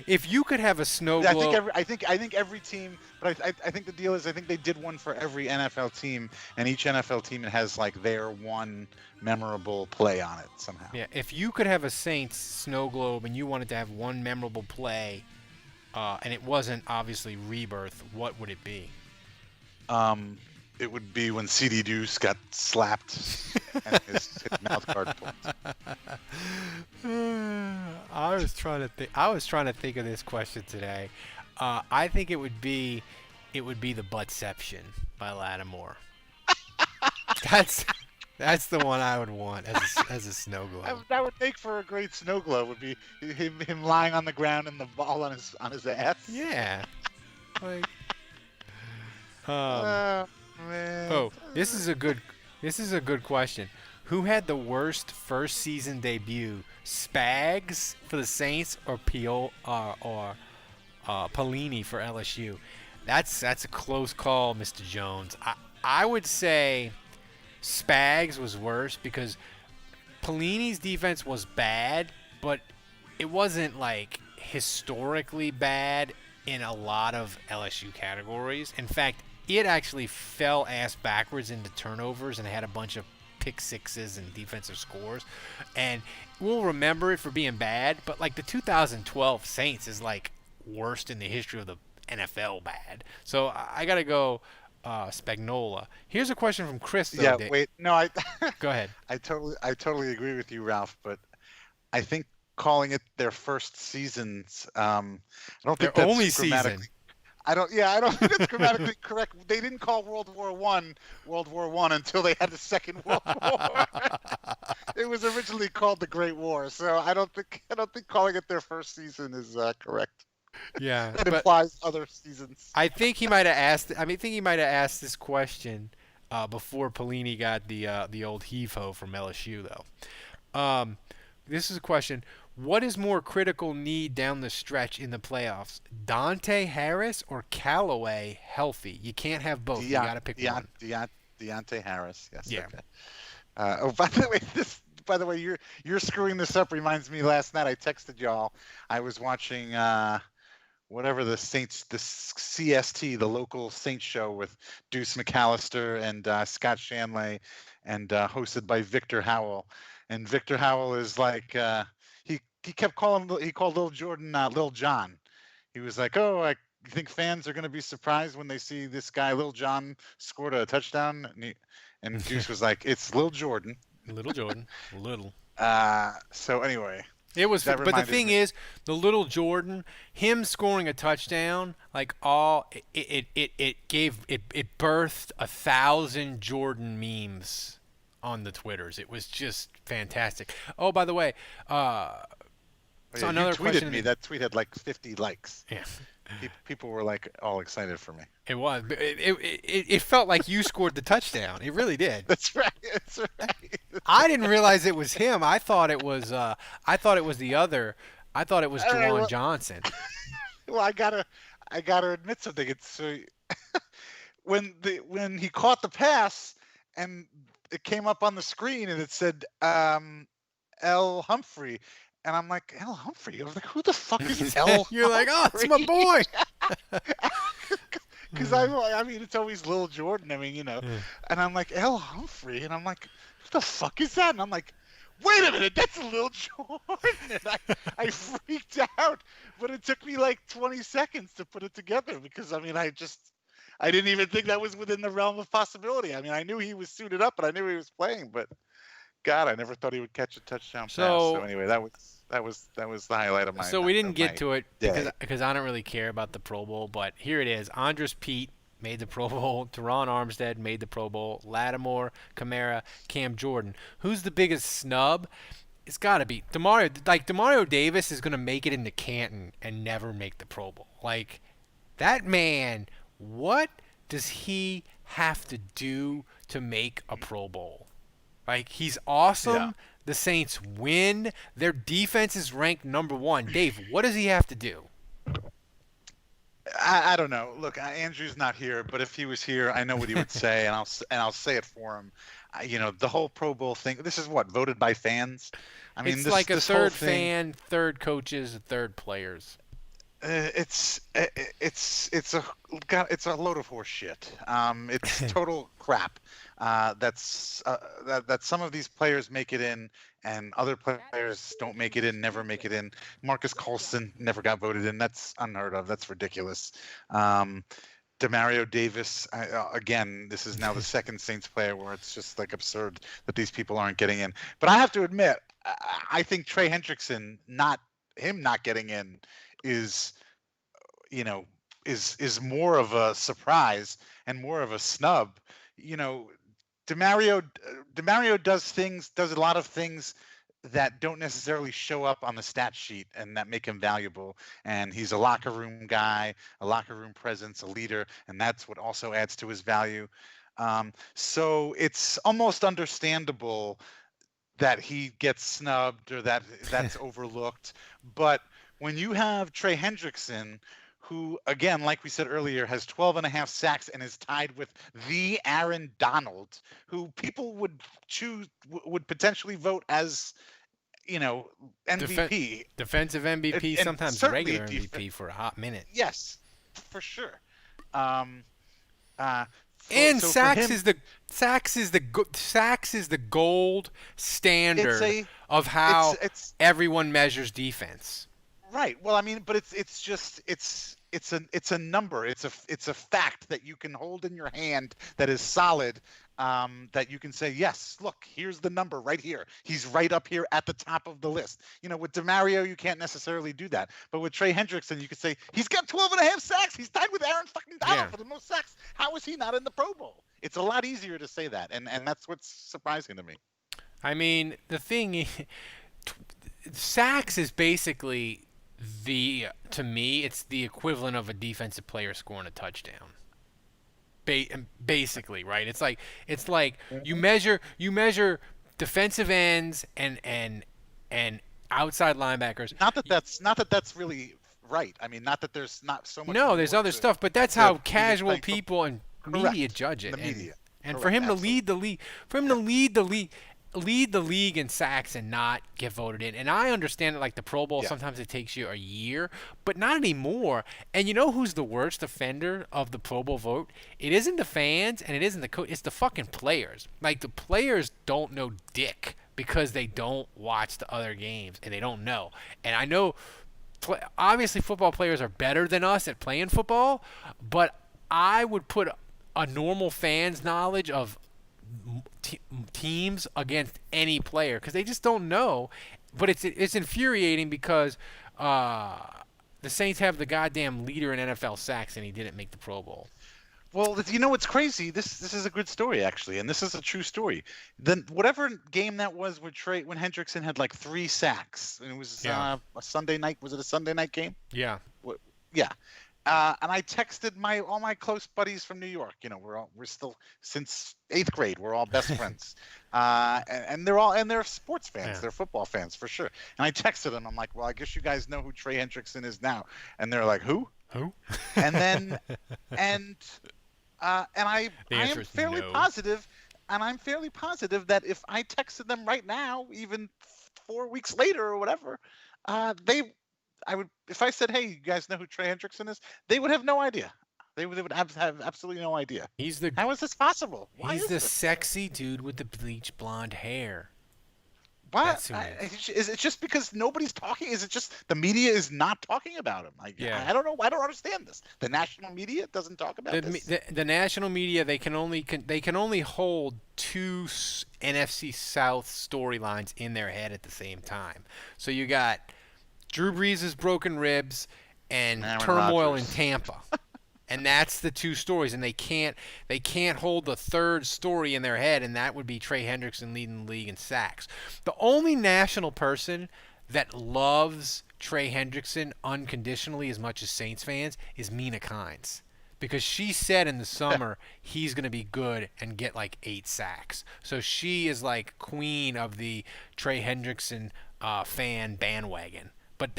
B: If you could have a snow globe,
C: I think every team, but I think the deal is I think they did one for every NFL team, and each NFL team has like their one memorable play on it somehow.
B: Yeah, if you could have a Saints snow globe and you wanted to have one memorable play, and it wasn't obviously Rebirth, what would it be?
C: It would be when CD Deuce got slapped and his mouth guard pulled.
B: I was trying to think of this question today. I think it would be the Buttception by Lattimore. That's the one I would want as a snow globe.
C: That would make for a great snow globe. Would be him lying on the ground and the ball on his ass.
B: Yeah. Like.
C: Man.
B: This is a good question. Who had the worst first season debut, Spags for the Saints or Pelini for LSU? That's a close call, Mr. Jones. I would say Spags was worse because Pelini's defense was bad, but it wasn't like historically bad in a lot of LSU categories. In fact, it actually fell ass backwards into turnovers and had a bunch of pick sixes and defensive scores. And we'll remember it for being bad, but like the 2012 Saints is like worst in the history of the NFL bad. So I got to go Spagnola. Here's a question from Chris, though.
C: Yeah, wait. No,
B: Go ahead.
C: I totally agree with you, Ralph, but I think calling it their first seasons, I don't think
B: their
C: that's
B: only
C: grammatically
B: season.
C: I don't think it's grammatically correct. They didn't call World War I until they had the Second World War. It was originally called the Great War, so I don't think calling it their first season is correct.
B: Yeah,
C: that implies other seasons.
B: I think he might have asked this question before Pelini got the old heave-ho from LSU, though. This is a question. What is more critical need down the stretch in the playoffs? Dante Harris or Callaway healthy? You can't have both. You got to pick one.
C: Deontay Harris. Yes.
B: Yeah.
C: Okay. By the way, you're screwing this up. Reminds me, last night I texted y'all. I was watching whatever the CST, the local Saints show with Deuce McAllister and Scott Shanley, and hosted by Victor Howell. And Victor Howell is like. He kept called Lil Jordan Lil John. He was like, "Oh, I think fans are going to be surprised when they see this guy Lil John scored a touchdown." And Deuce was like, "It's Lil Jordan."
B: Little Jordan, little.
C: So anyway,
B: it was. But the thing is, the Little Jordan, him scoring a touchdown, like it birthed 1,000 Jordan memes on the Twitters. It was just fantastic. Oh, by the way,
C: so
B: another
C: you tweeted
B: question.
C: Me that tweet had like 50 likes.
B: Yeah.
C: People were like all excited for me.
B: It was. It felt like you scored the touchdown. It really did.
C: That's right.
B: I didn't realize it was him. I thought it was the other. I thought it was Jawan Johnson.
C: Well, I gotta admit something. It's when he caught the pass and it came up on the screen and it said L. Humphrey. And I'm like, L. Humphrey? I was like, who the fuck is L.
B: You're like, oh, it's my boy.
C: Because I mean, it's always Lil Jordan. I mean, you know. And I'm like, L. Humphrey. And I'm like, who the fuck is that? And I'm like, wait a minute, that's Lil Jordan. And I freaked out. But it took me like 20 seconds to put it together because, I mean, I didn't even think that was within the realm of possibility. I mean, I knew he was suited up, and I knew he was playing, but God, I never thought he would catch a touchdown pass. So anyway, that was the highlight of my.
B: So we didn't get to it because I don't really care about the Pro Bowl, but here it is. Andres Pete made the Pro Bowl. Teron Armstead made the Pro Bowl. Lattimore, Kamara, Cam Jordan. Who's the biggest snub? It's got to be Demario. Like, Demario Davis is going to make it into Canton and never make the Pro Bowl. Like, that man, what does he have to do to make a Pro Bowl? Like, he's awesome. Yeah. The Saints win. Their defense is ranked number 1. Dave, what does he have to do?
C: I don't know. Look, Andrew's not here, but if he was here, I know what he would say, and I'll say it for him. You know, the whole Pro Bowl thing. This is what, voted by fans. I mean,
B: it's like a third fan, third coaches, third players.
C: It's a load of horse shit. It's total crap. That some of these players make it in, and other players don't make it in, never make it in. Marcus Colston never got voted in. That's unheard of. That's ridiculous. Demario Davis, again, this is now the second Saints player where it's just like absurd that these people aren't getting in. But I have to admit, I think Trey Hendrickson, not getting in, is more of a surprise and more of a snub. You know, Demario does a lot of things that don't necessarily show up on the stat sheet and that make him valuable. And he's a locker room guy, a locker room presence, a leader, and that's what also adds to his value. So it's almost understandable that he gets snubbed or that's overlooked. But when you have Trey Hendrickson, who, again, like we said earlier, has 12.5 sacks and is tied with the Aaron Donald, who people would potentially vote as, you know, MVP.
B: Defensive MVP, sometimes regular MVP for a hot minute.
C: Yes, for sure.
B: Sacks is the gold standard of how everyone measures defense.
C: Right. Well, I mean, but it's a number. It's a fact that you can hold in your hand that is solid. That you can say, yes, look, here's the number right here. He's right up here at the top of the list. You know, with Demario, you can't necessarily do that. But with Trey Hendrickson, you could say, he's got 12.5 sacks. He's tied with Aaron fucking Donald for the most sacks. How is he not in the Pro Bowl? It's a lot easier to say that. And that's what's surprising to me.
B: I mean, the thing, sacks is basically to me, it's the equivalent of a defensive player scoring a touchdown. Basically, right? It's like you measure defensive ends and outside linebackers.
C: Not that that's really right. I mean, not that there's not so much.
B: No, there's other stuff, but that's how casual people and media judge it.
C: The media.
B: And for him to lead the league in sacks and not get voted in. And I understand that, like, the Pro Bowl, sometimes it takes you a year, but not anymore. And you know who's the worst offender of the Pro Bowl vote? It isn't the fans and it isn't the coach. It's the fucking players. Like, the players don't know dick because they don't watch the other games and they don't know. And I know, obviously, football players are better than us at playing football, but I would put a normal fan's knowledge of teams against any player because they just don't know. But it's infuriating because the Saints have the goddamn leader in NFL sacks and he didn't make the Pro Bowl.
C: Well, you know what's crazy? This is a good story, actually, and this is a true story. Then whatever game that was when Hendrickson had like 3 sacks, and it was a Sunday night. Was it a Sunday night game?
B: Yeah.
C: Yeah. And I texted all my close buddies from New York. You know, we're still, since 8th grade, we're all best friends. And they're sports fans. Yeah. They're football fans for sure. And I texted them. I'm like, well, I guess you guys know who Trey Hendrickson is now. And they're like, who?
B: Who?
C: And then I am fairly positive I'm fairly positive that if I texted them right now, even 4 weeks later or whatever, I would, if I said, "Hey, you guys know who Trey Hendrickson is?" They would have no idea. They would have absolutely no idea. How is this possible? Why
B: He's
C: is
B: the
C: this?
B: sexy dude with the bleach blonde hair.
C: What?
B: That's who it is.
C: Is it just because nobody's talking? Is it just the media is not talking about him?
B: Yeah.
C: I don't know. I don't understand this. The national media doesn't talk about this.
B: The national media, they can only hold two NFC South storylines in their head at the same time. So you got Drew Brees' broken ribs and
C: Aaron
B: turmoil
C: Rodgers.
B: in Tampa. And that's the two stories, and they can't hold the third story in their head, and that would be Trey Hendrickson leading the league in sacks. The only national person that loves Trey Hendrickson unconditionally as much as Saints fans is Mina Kimes, because she said in the summer he's going to be good and get like 8 sacks. So she is like queen of the Trey Hendrickson fan bandwagon. But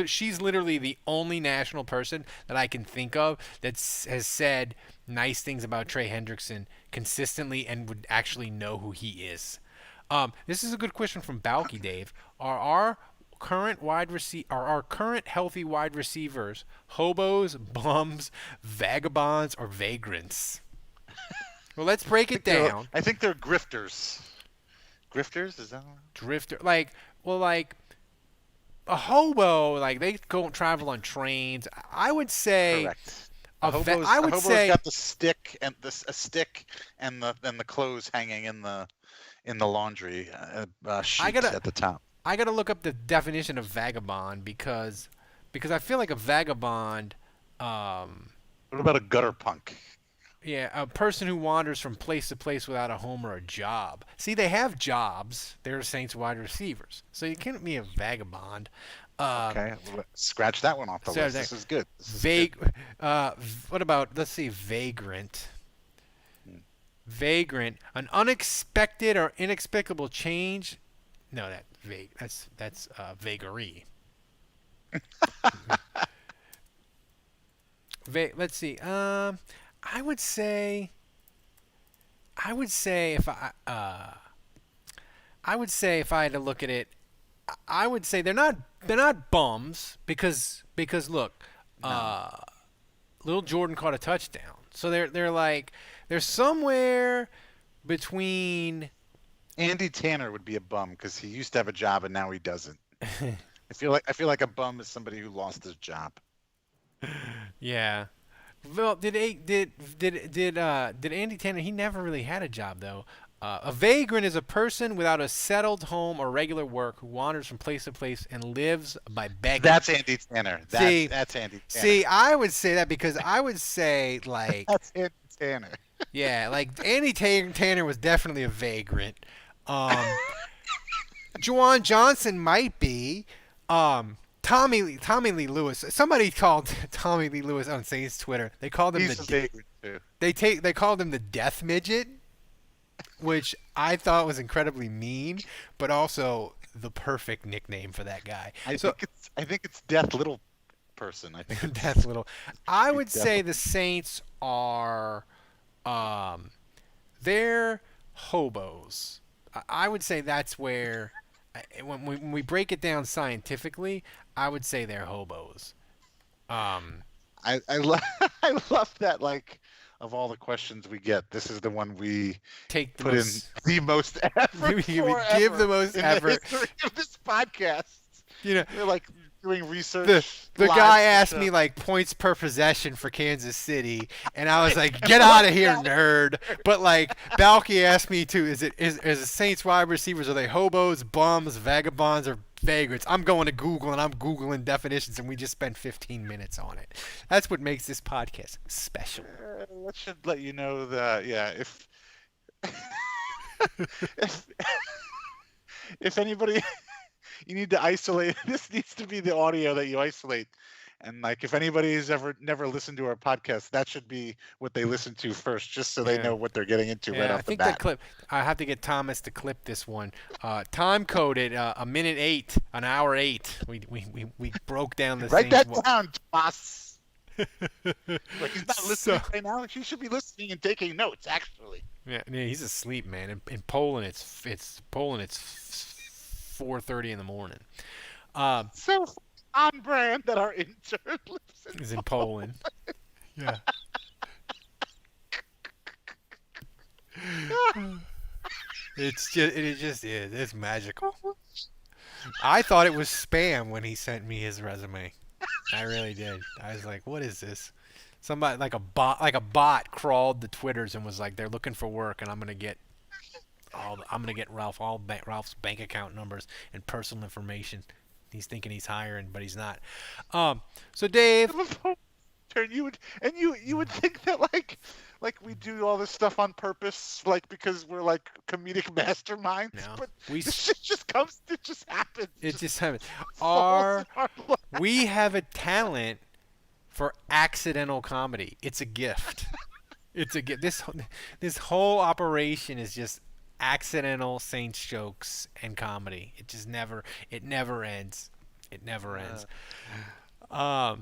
B: she's literally the only national person that I can think of that has said nice things about Trey Hendrickson consistently and would actually know who he is. This is a good question from Balky Dave. Are our current healthy wide receivers hobos, bums, vagabonds, or vagrants? Well, let's break it down.
C: I think they're grifters. Grifters, is that one?
B: Drifter, like a hobo, like they don't travel on trains. I would say.
C: Correct.
B: A hobo's
C: got the stick and the clothes hanging in the laundry sheet at the top.
B: I gotta look up the definition of vagabond because I feel like a vagabond.
C: What about a gutter punk?
B: Yeah, a person who wanders from place to place without a home or a job. See, they have jobs. They're Saints wide receivers, so you can't be a vagabond.
C: Okay, scratch that one off the list. This is good.
B: What about, let's see, vagrant. Vagrant, an unexpected or inexplicable change. No, that's vagary. Let's see. I would say if I had to look at it, I would say they're not bums because look, Little Jordan caught a touchdown, so they're somewhere between.
C: Andy Tanner would be a bum because he used to have a job and now he doesn't. I feel like a bum is somebody who lost his job.
B: Yeah. Well, did Andy Tanner? He never really had a job though. A vagrant is a person without a settled home or regular work who wanders from place to place and lives by begging.
C: That's Andy Tanner. That's Andy Tanner.
B: See, I would say that because I would say like
C: that's Andy Tanner.
B: Yeah, like Andy Tanner was definitely a vagrant. Juwan Johnson might be. Tommy Lee Lewis. Somebody called Tommy Lee Lewis on Saints Twitter. They called him
C: He's a vagrant too.
B: They called him the Death Midget, which I thought was incredibly mean, but also the perfect nickname for that guy.
C: I think it's Death Little Person. I think it's
B: Death Little. I would say the Saints are they're hobos. I would say that's where when we break it down scientifically, I would say they're hobos.
C: I love that. Like, of all the questions we get, this is the one we in the most effort.
B: We give the most effort
C: in the history of this podcast.
B: You know,
C: we're like doing research.
B: The guy asked me like points per possession for Kansas City, and I was like, "Get out of here, nerd!" But like Balky asked me too, is the Saints wide receivers, are they hobos, bums, vagabonds, or vagrants? I'm going to Google and I'm Googling definitions, and we just spent 15 minutes on it. That's what makes this podcast special.
C: That should let you know that if anybody. You need to isolate. This needs to be the audio that you isolate. And like, if anybody has never listened to our podcast, that should be what they listen to first, just so they know what they're getting into right off the bat.
B: That clip. I have to get Thomas to clip this one. Time coded a minute 8, an hour 8. We broke down the.
C: Write that down, Thomas. Like he's not listening right now. He should be listening and taking notes, actually.
B: Yeah, he's asleep, man. In Poland, it's Poland. It's 4:30 in the morning.
C: So on brand that our intern lives
B: He's in Poland. Yeah. It's magical. I thought it was spam when he sent me his resume. I really did. I was like, what is this? Somebody like a bot crawled the Twitters and was like, they're looking for work, and I'm gonna get Ralph's bank account numbers and personal information. He's thinking he's hiring, but he's not. So Dave,
C: you would think that like we do all this stuff on purpose, like because we're like comedic masterminds.
B: No,
C: but this shit just comes. It just happens.
B: It just happens. We have a talent for accidental comedy. It's a gift. It's a gift. This whole operation is just accidental Saints jokes and comedy. It just never ends. It never ends. All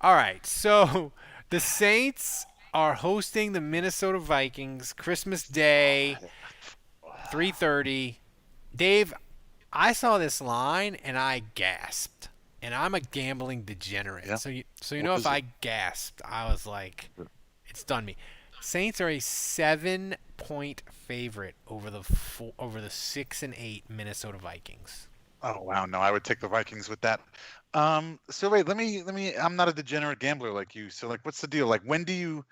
B: right. So the Saints are hosting the Minnesota Vikings Christmas Day, 3:30. Dave, I saw this line and I gasped. And I'm a gambling degenerate. Yeah. So you know if I gasped, I was like, it's done me. Saints are a 7-point favorite over the 6 and 8 Minnesota Vikings.
C: Oh wow, no, I would take the Vikings with that. So wait, let me. I'm not a degenerate gambler like you. So like, what's the deal? Like, when do you?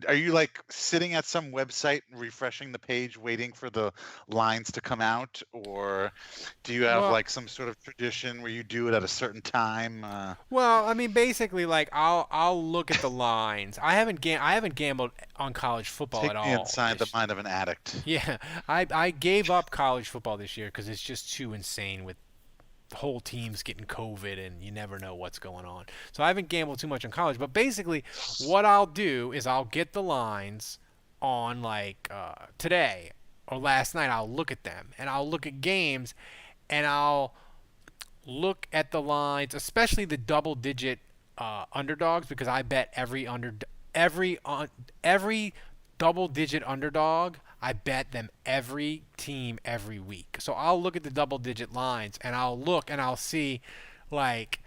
C: Are you like sitting at some website refreshing the page, waiting for the lines to come out, or do you have like some sort of tradition where you do it at a certain time?
B: Well, I mean, basically, like I'll look at the lines. I haven't gambled on college football at all.
C: Take me inside the mind of an addict.
B: Yeah, I gave up college football this year because it's just too insane with whole teams getting COVID and you never know what's going on. So I haven't gambled too much on college, but basically what I'll do is I'll get the lines on like today or last night. I'll look at them and I'll look at games and I'll look at the lines, especially the double-digit underdogs, because I bet every double-digit underdog. I bet them every team every week. So I'll look at the double-digit lines and I'll look and I'll see, like,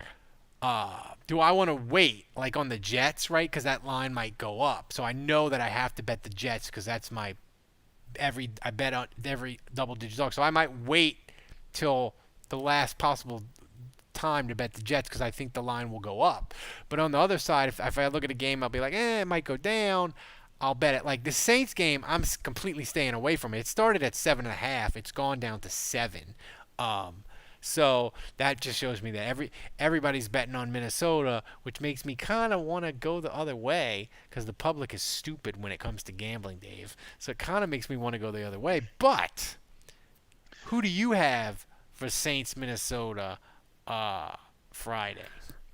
B: do I want to wait, like on the Jets, right? Because that line might go up. So I know that I have to bet the Jets because that's I bet on every double-digit dog. So I might wait till the last possible time to bet the Jets because I think the line will go up. But on the other side, if I look at a game, I'll be like, it might go down. I'll bet it. Like the Saints game, I'm completely staying away from it. It started at 7.5. It's gone down to 7. So that just shows me that everybody's betting on Minnesota, which makes me kind of want to go the other way because the public is stupid when it comes to gambling, Dave. So it kind of makes me want to go the other way. But who do you have for Saints Minnesota Friday?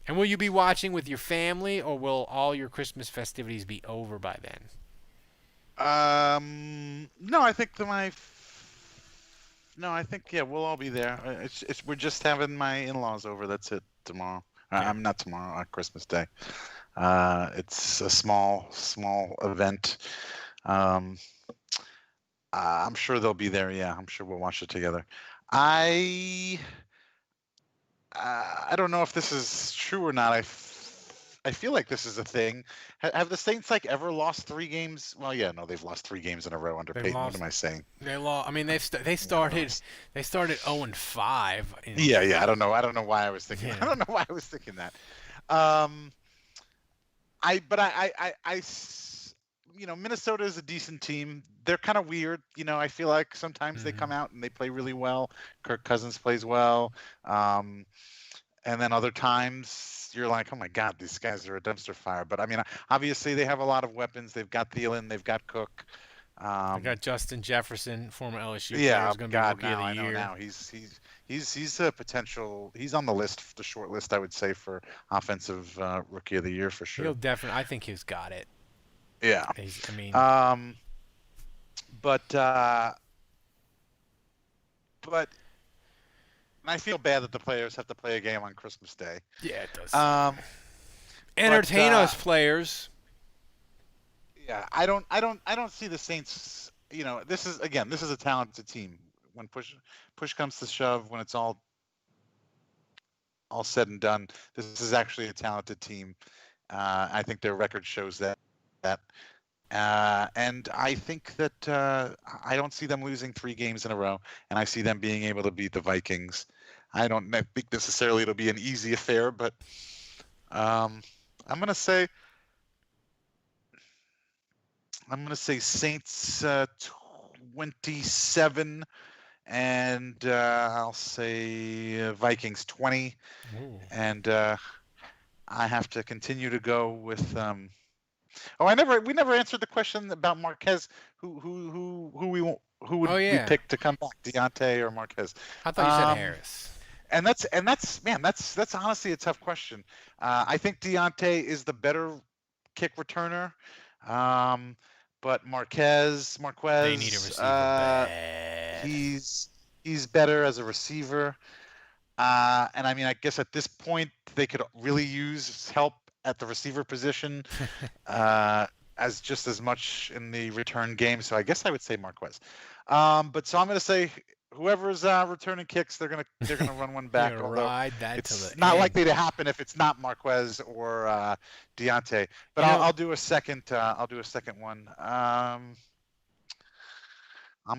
B: And will you be watching with your family, or will all your Christmas festivities be over by then?
C: No, I think we'll all be there. We're just having my in-laws over. That's it tomorrow.
B: Yeah.
C: I'm not tomorrow, on Christmas Day. It's a small event. I'm sure they'll be there. Yeah, I'm sure we'll watch it together. I don't know if this is true or not. I feel like this is a thing. Have the Saints like ever lost 3 games? Well, yeah, no, they've lost 3 games in a row under Peyton. What am I saying?
B: They lost. I mean, they started 0-5.
C: Yeah. I don't know why I was thinking.
B: Yeah.
C: I don't know why I was thinking that. Minnesota is a decent team. They're kind of weird. I feel like sometimes they come out and they play really well. Kirk Cousins plays well. And then other times you're like, oh my God, these guys are a dumpster fire. But I mean, obviously they have a lot of weapons. They've got Thielen, they've got Cook.
B: They got Justin Jefferson, former LSU player,
C: yeah,
B: who's going to be Rookie of the Year.
C: I know now. He's a potential. He's on the short list, I would say, for offensive Rookie of the Year for sure.
B: He'll definitely. I think he's got it.
C: Yeah. But I feel bad that the players have to play a game on Christmas Day.
B: Yeah, it does. Entertain us, players.
C: Yeah, I don't see the Saints. This is a talented team. When push comes to shove, when it's all said and done, this is actually a talented team. I think their record shows that. And I think that I don't see them losing 3 games in a row, and I see them being able to beat the Vikings. I don't think necessarily it'll be an easy affair, but I'm gonna say Saints 27, and I'll say Vikings 20.
B: Ooh.
C: And I have to continue to go with. We never answered the question about Marquez. Who would we pick to come back, Deontay or Marquez?
B: I thought you said Harris.
C: And that's honestly a tough question. I think Deontay is the better kick returner, but Marquez,
B: They need a receiver bad.
C: He's better as a receiver. And I mean, I guess at this point they could really use help at the receiver position as just as much in the return game. So I guess I would say Marquez. So I'm going to say whoever's returning kicks, they're gonna run one back.
B: Ride that
C: it's not likely to happen if it's not Marquez or Deontay. But I'll do a second. I'll do a second one. I'm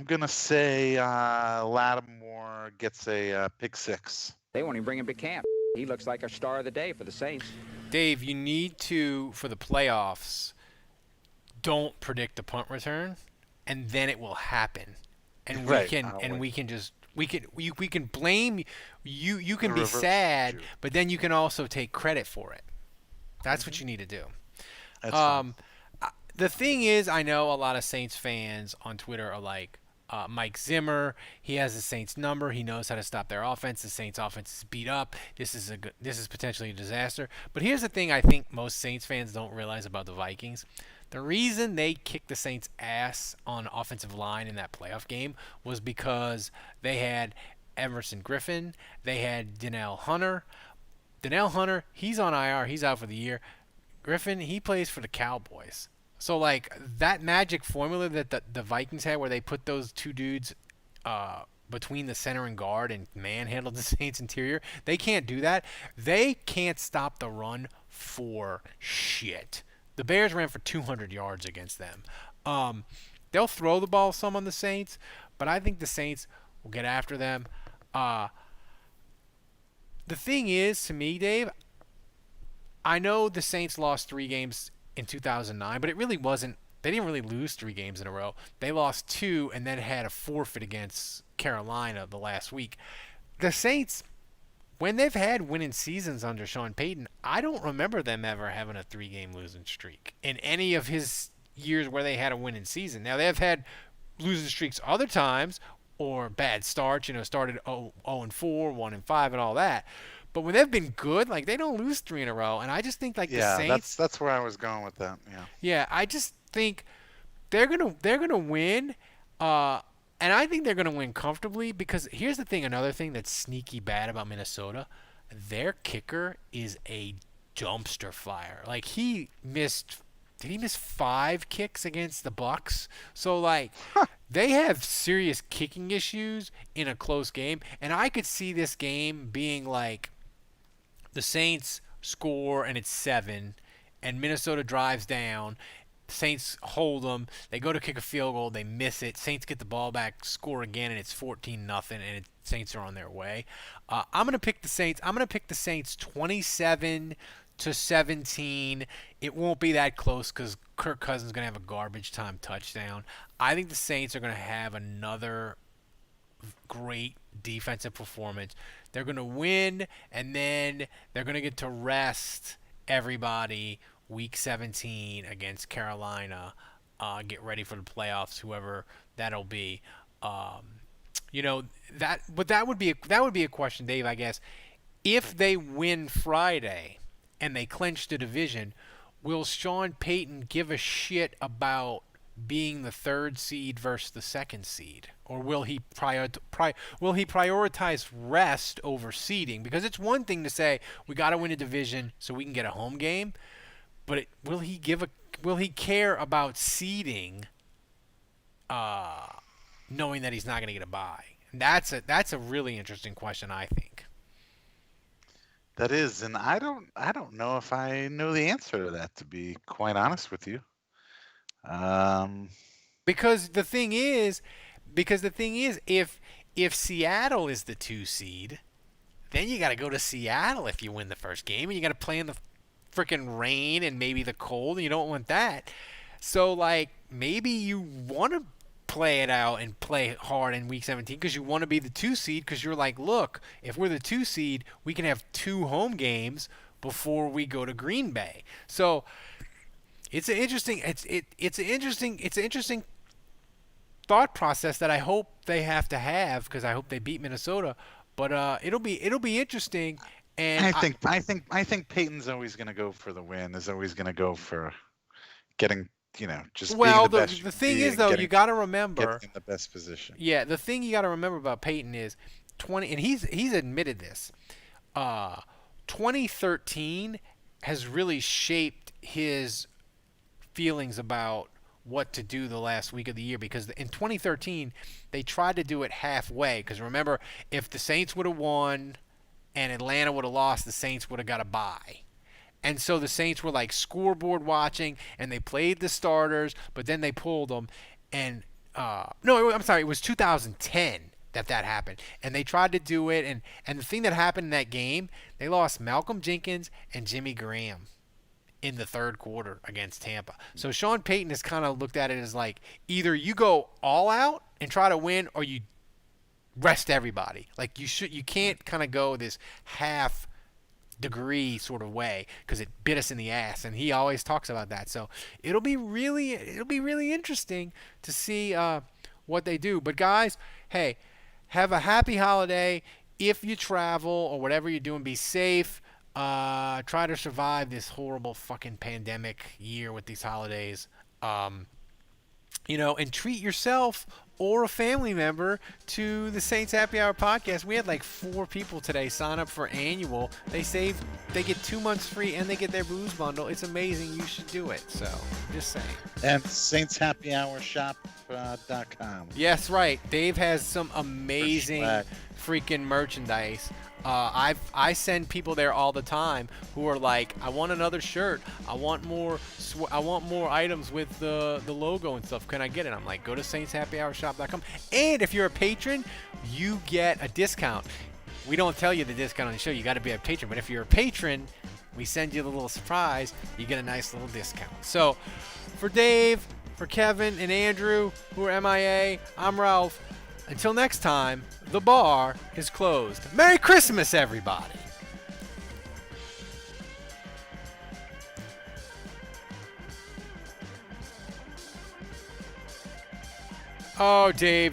C: gonna say Lattimore gets a pick 6.
I: They won't even bring him to camp. He looks like a star of the day for the Saints.
B: Dave, you need to, for the playoffs, don't predict the punt return, and then it will happen. And we can blame you. You can be sad, but then you can also take credit for it. That's what you need to do.
C: That's
B: the thing is, I know a lot of Saints fans on Twitter are like, Mike Zimmer, he has the Saints number. He knows how to stop their offense. The Saints offense is beat up. This is potentially a disaster. But here's the thing I think most Saints fans don't realize about the Vikings. The reason they kicked the Saints' ass on offensive line in that playoff game was because they had Emerson Griffin. They had Donnell Hunter. Donnell Hunter, he's on IR. He's out for the year. Griffin, he plays for the Cowboys. So, like, that magic formula that the Vikings had where they put those two dudes between the center and guard and manhandled the Saints interior, they can't do that. They can't stop the run for shit. The Bears ran for 200 yards against them. They'll throw the ball some on the Saints, but I think the Saints will get after them. The thing is, to me, Dave, I know the Saints lost 3 games in 2009, but it really wasn't. They didn't really lose 3 games in a row. They lost 2 and then had a forfeit against Carolina the last week. The Saints, when they've had winning seasons under Sean Payton, I don't remember them ever having a 3-game losing streak in any of his years where they had a winning season. Now, they've had losing streaks other times or bad starts, started 0-4, 1-5, and all that. But when they've been good, like, they don't lose 3 in a row. And I just think, like, the Saints.
C: That's where I was going with that. Yeah.
B: Yeah, I just think they're gonna win, and I think they're gonna win comfortably because here's the thing. Another thing that's sneaky bad about Minnesota, their kicker is a dumpster fire. Like, he missed. Did he miss 5 kicks against the Bucs? So, like, they have serious kicking issues in a close game, and I could see this game being like. The Saints score and it's 7, and Minnesota drives down. Saints hold them. They go to kick a field goal. They miss it. Saints get the ball back, score again, and it's 14-0, and Saints are on their way. I'm going to pick the Saints. I'm going to pick the Saints 27-17. It won't be that close because Kirk Cousins is going to have a garbage time touchdown. I think the Saints are going to have another great defensive performance. They're going to win, and then they're going to get to rest everybody week 17 against Carolina. Get ready for the playoffs, whoever that'll be. But that would be a question, Dave, I guess. If they win Friday and they clinch the division, will Sean Payton give a shit about being the third seed versus the second seed, or will he prioritize rest over seeding? Because it's one thing to say we got to win a division so we can get a home game, but will he care about seeding, knowing that he's not going to get a bye? And that's a really interesting question, I think.
C: That is, and I don't know if I know the answer to that, to be quite honest with you.
B: Because the thing is, if Seattle is the 2 seed, then you got to go to Seattle if you win the first game, and you got to play in the freaking rain and maybe the cold, and you don't want that. So like maybe you want to play it out and play hard in week 17 because you want to be the 2 seed, because you're like, look, if we're the 2 seed, we can have 2 home games before we go to Green Bay. So it's an interesting thought process that I hope they have to have, because I hope they beat Minnesota. But it'll be interesting. And
C: I think Peyton's always going to go for the win. Is always going to go for getting, just being the best.
B: The thing is, though, you got to remember,
C: getting in the best position.
B: Yeah, the thing you got to remember about Peyton is 20, and he's admitted this. 2013 has really shaped his feelings about what to do the last week of the year, because in 2013 they tried to do it halfway, because remember, if the Saints would have won and Atlanta would have lost, the Saints would have got a bye. And so the Saints were like scoreboard watching, and they played the starters, but then they pulled them. And no, I'm sorry, it was 2010 that happened. And they tried to do it, and the thing that happened in that game, they lost Malcolm Jenkins and Jimmy Graham in the third quarter against Tampa. So Sean Payton has kind of looked at it as like, either you go all out and try to win, or you rest everybody. Like you can't kind of go this half degree sort of way, because it bit us in the ass, and he always talks about that. So it'll be really interesting to see what they do. But guys, hey, have a happy holiday. If you travel or whatever you're doing, be safe. Try to survive this horrible fucking pandemic year with these holidays. And treat yourself or a family member to the Saints Happy Hour podcast. We had like 4 people today sign up for annual. They get 2 months free, and they get their booze bundle. It's amazing. You should do it. So, just saying.
C: And saintshappyhourshop.com.
B: Yes, right. Dave has some amazing freaking merchandise. I send people there all the time who are like, I want another shirt. I want more items with the logo and stuff. Can I get it? I'm like, go to saintshappyhourshop.com. And if you're a patron, you get a discount. We don't tell you the discount on the show. You got to be a patron. But if you're a patron, we send you the little surprise. You get a nice little discount. So for Dave, for Kevin and Andrew, who are MIA, I'm Ralph. Until next time, the bar is closed. Merry Christmas, everybody. Oh, Dave.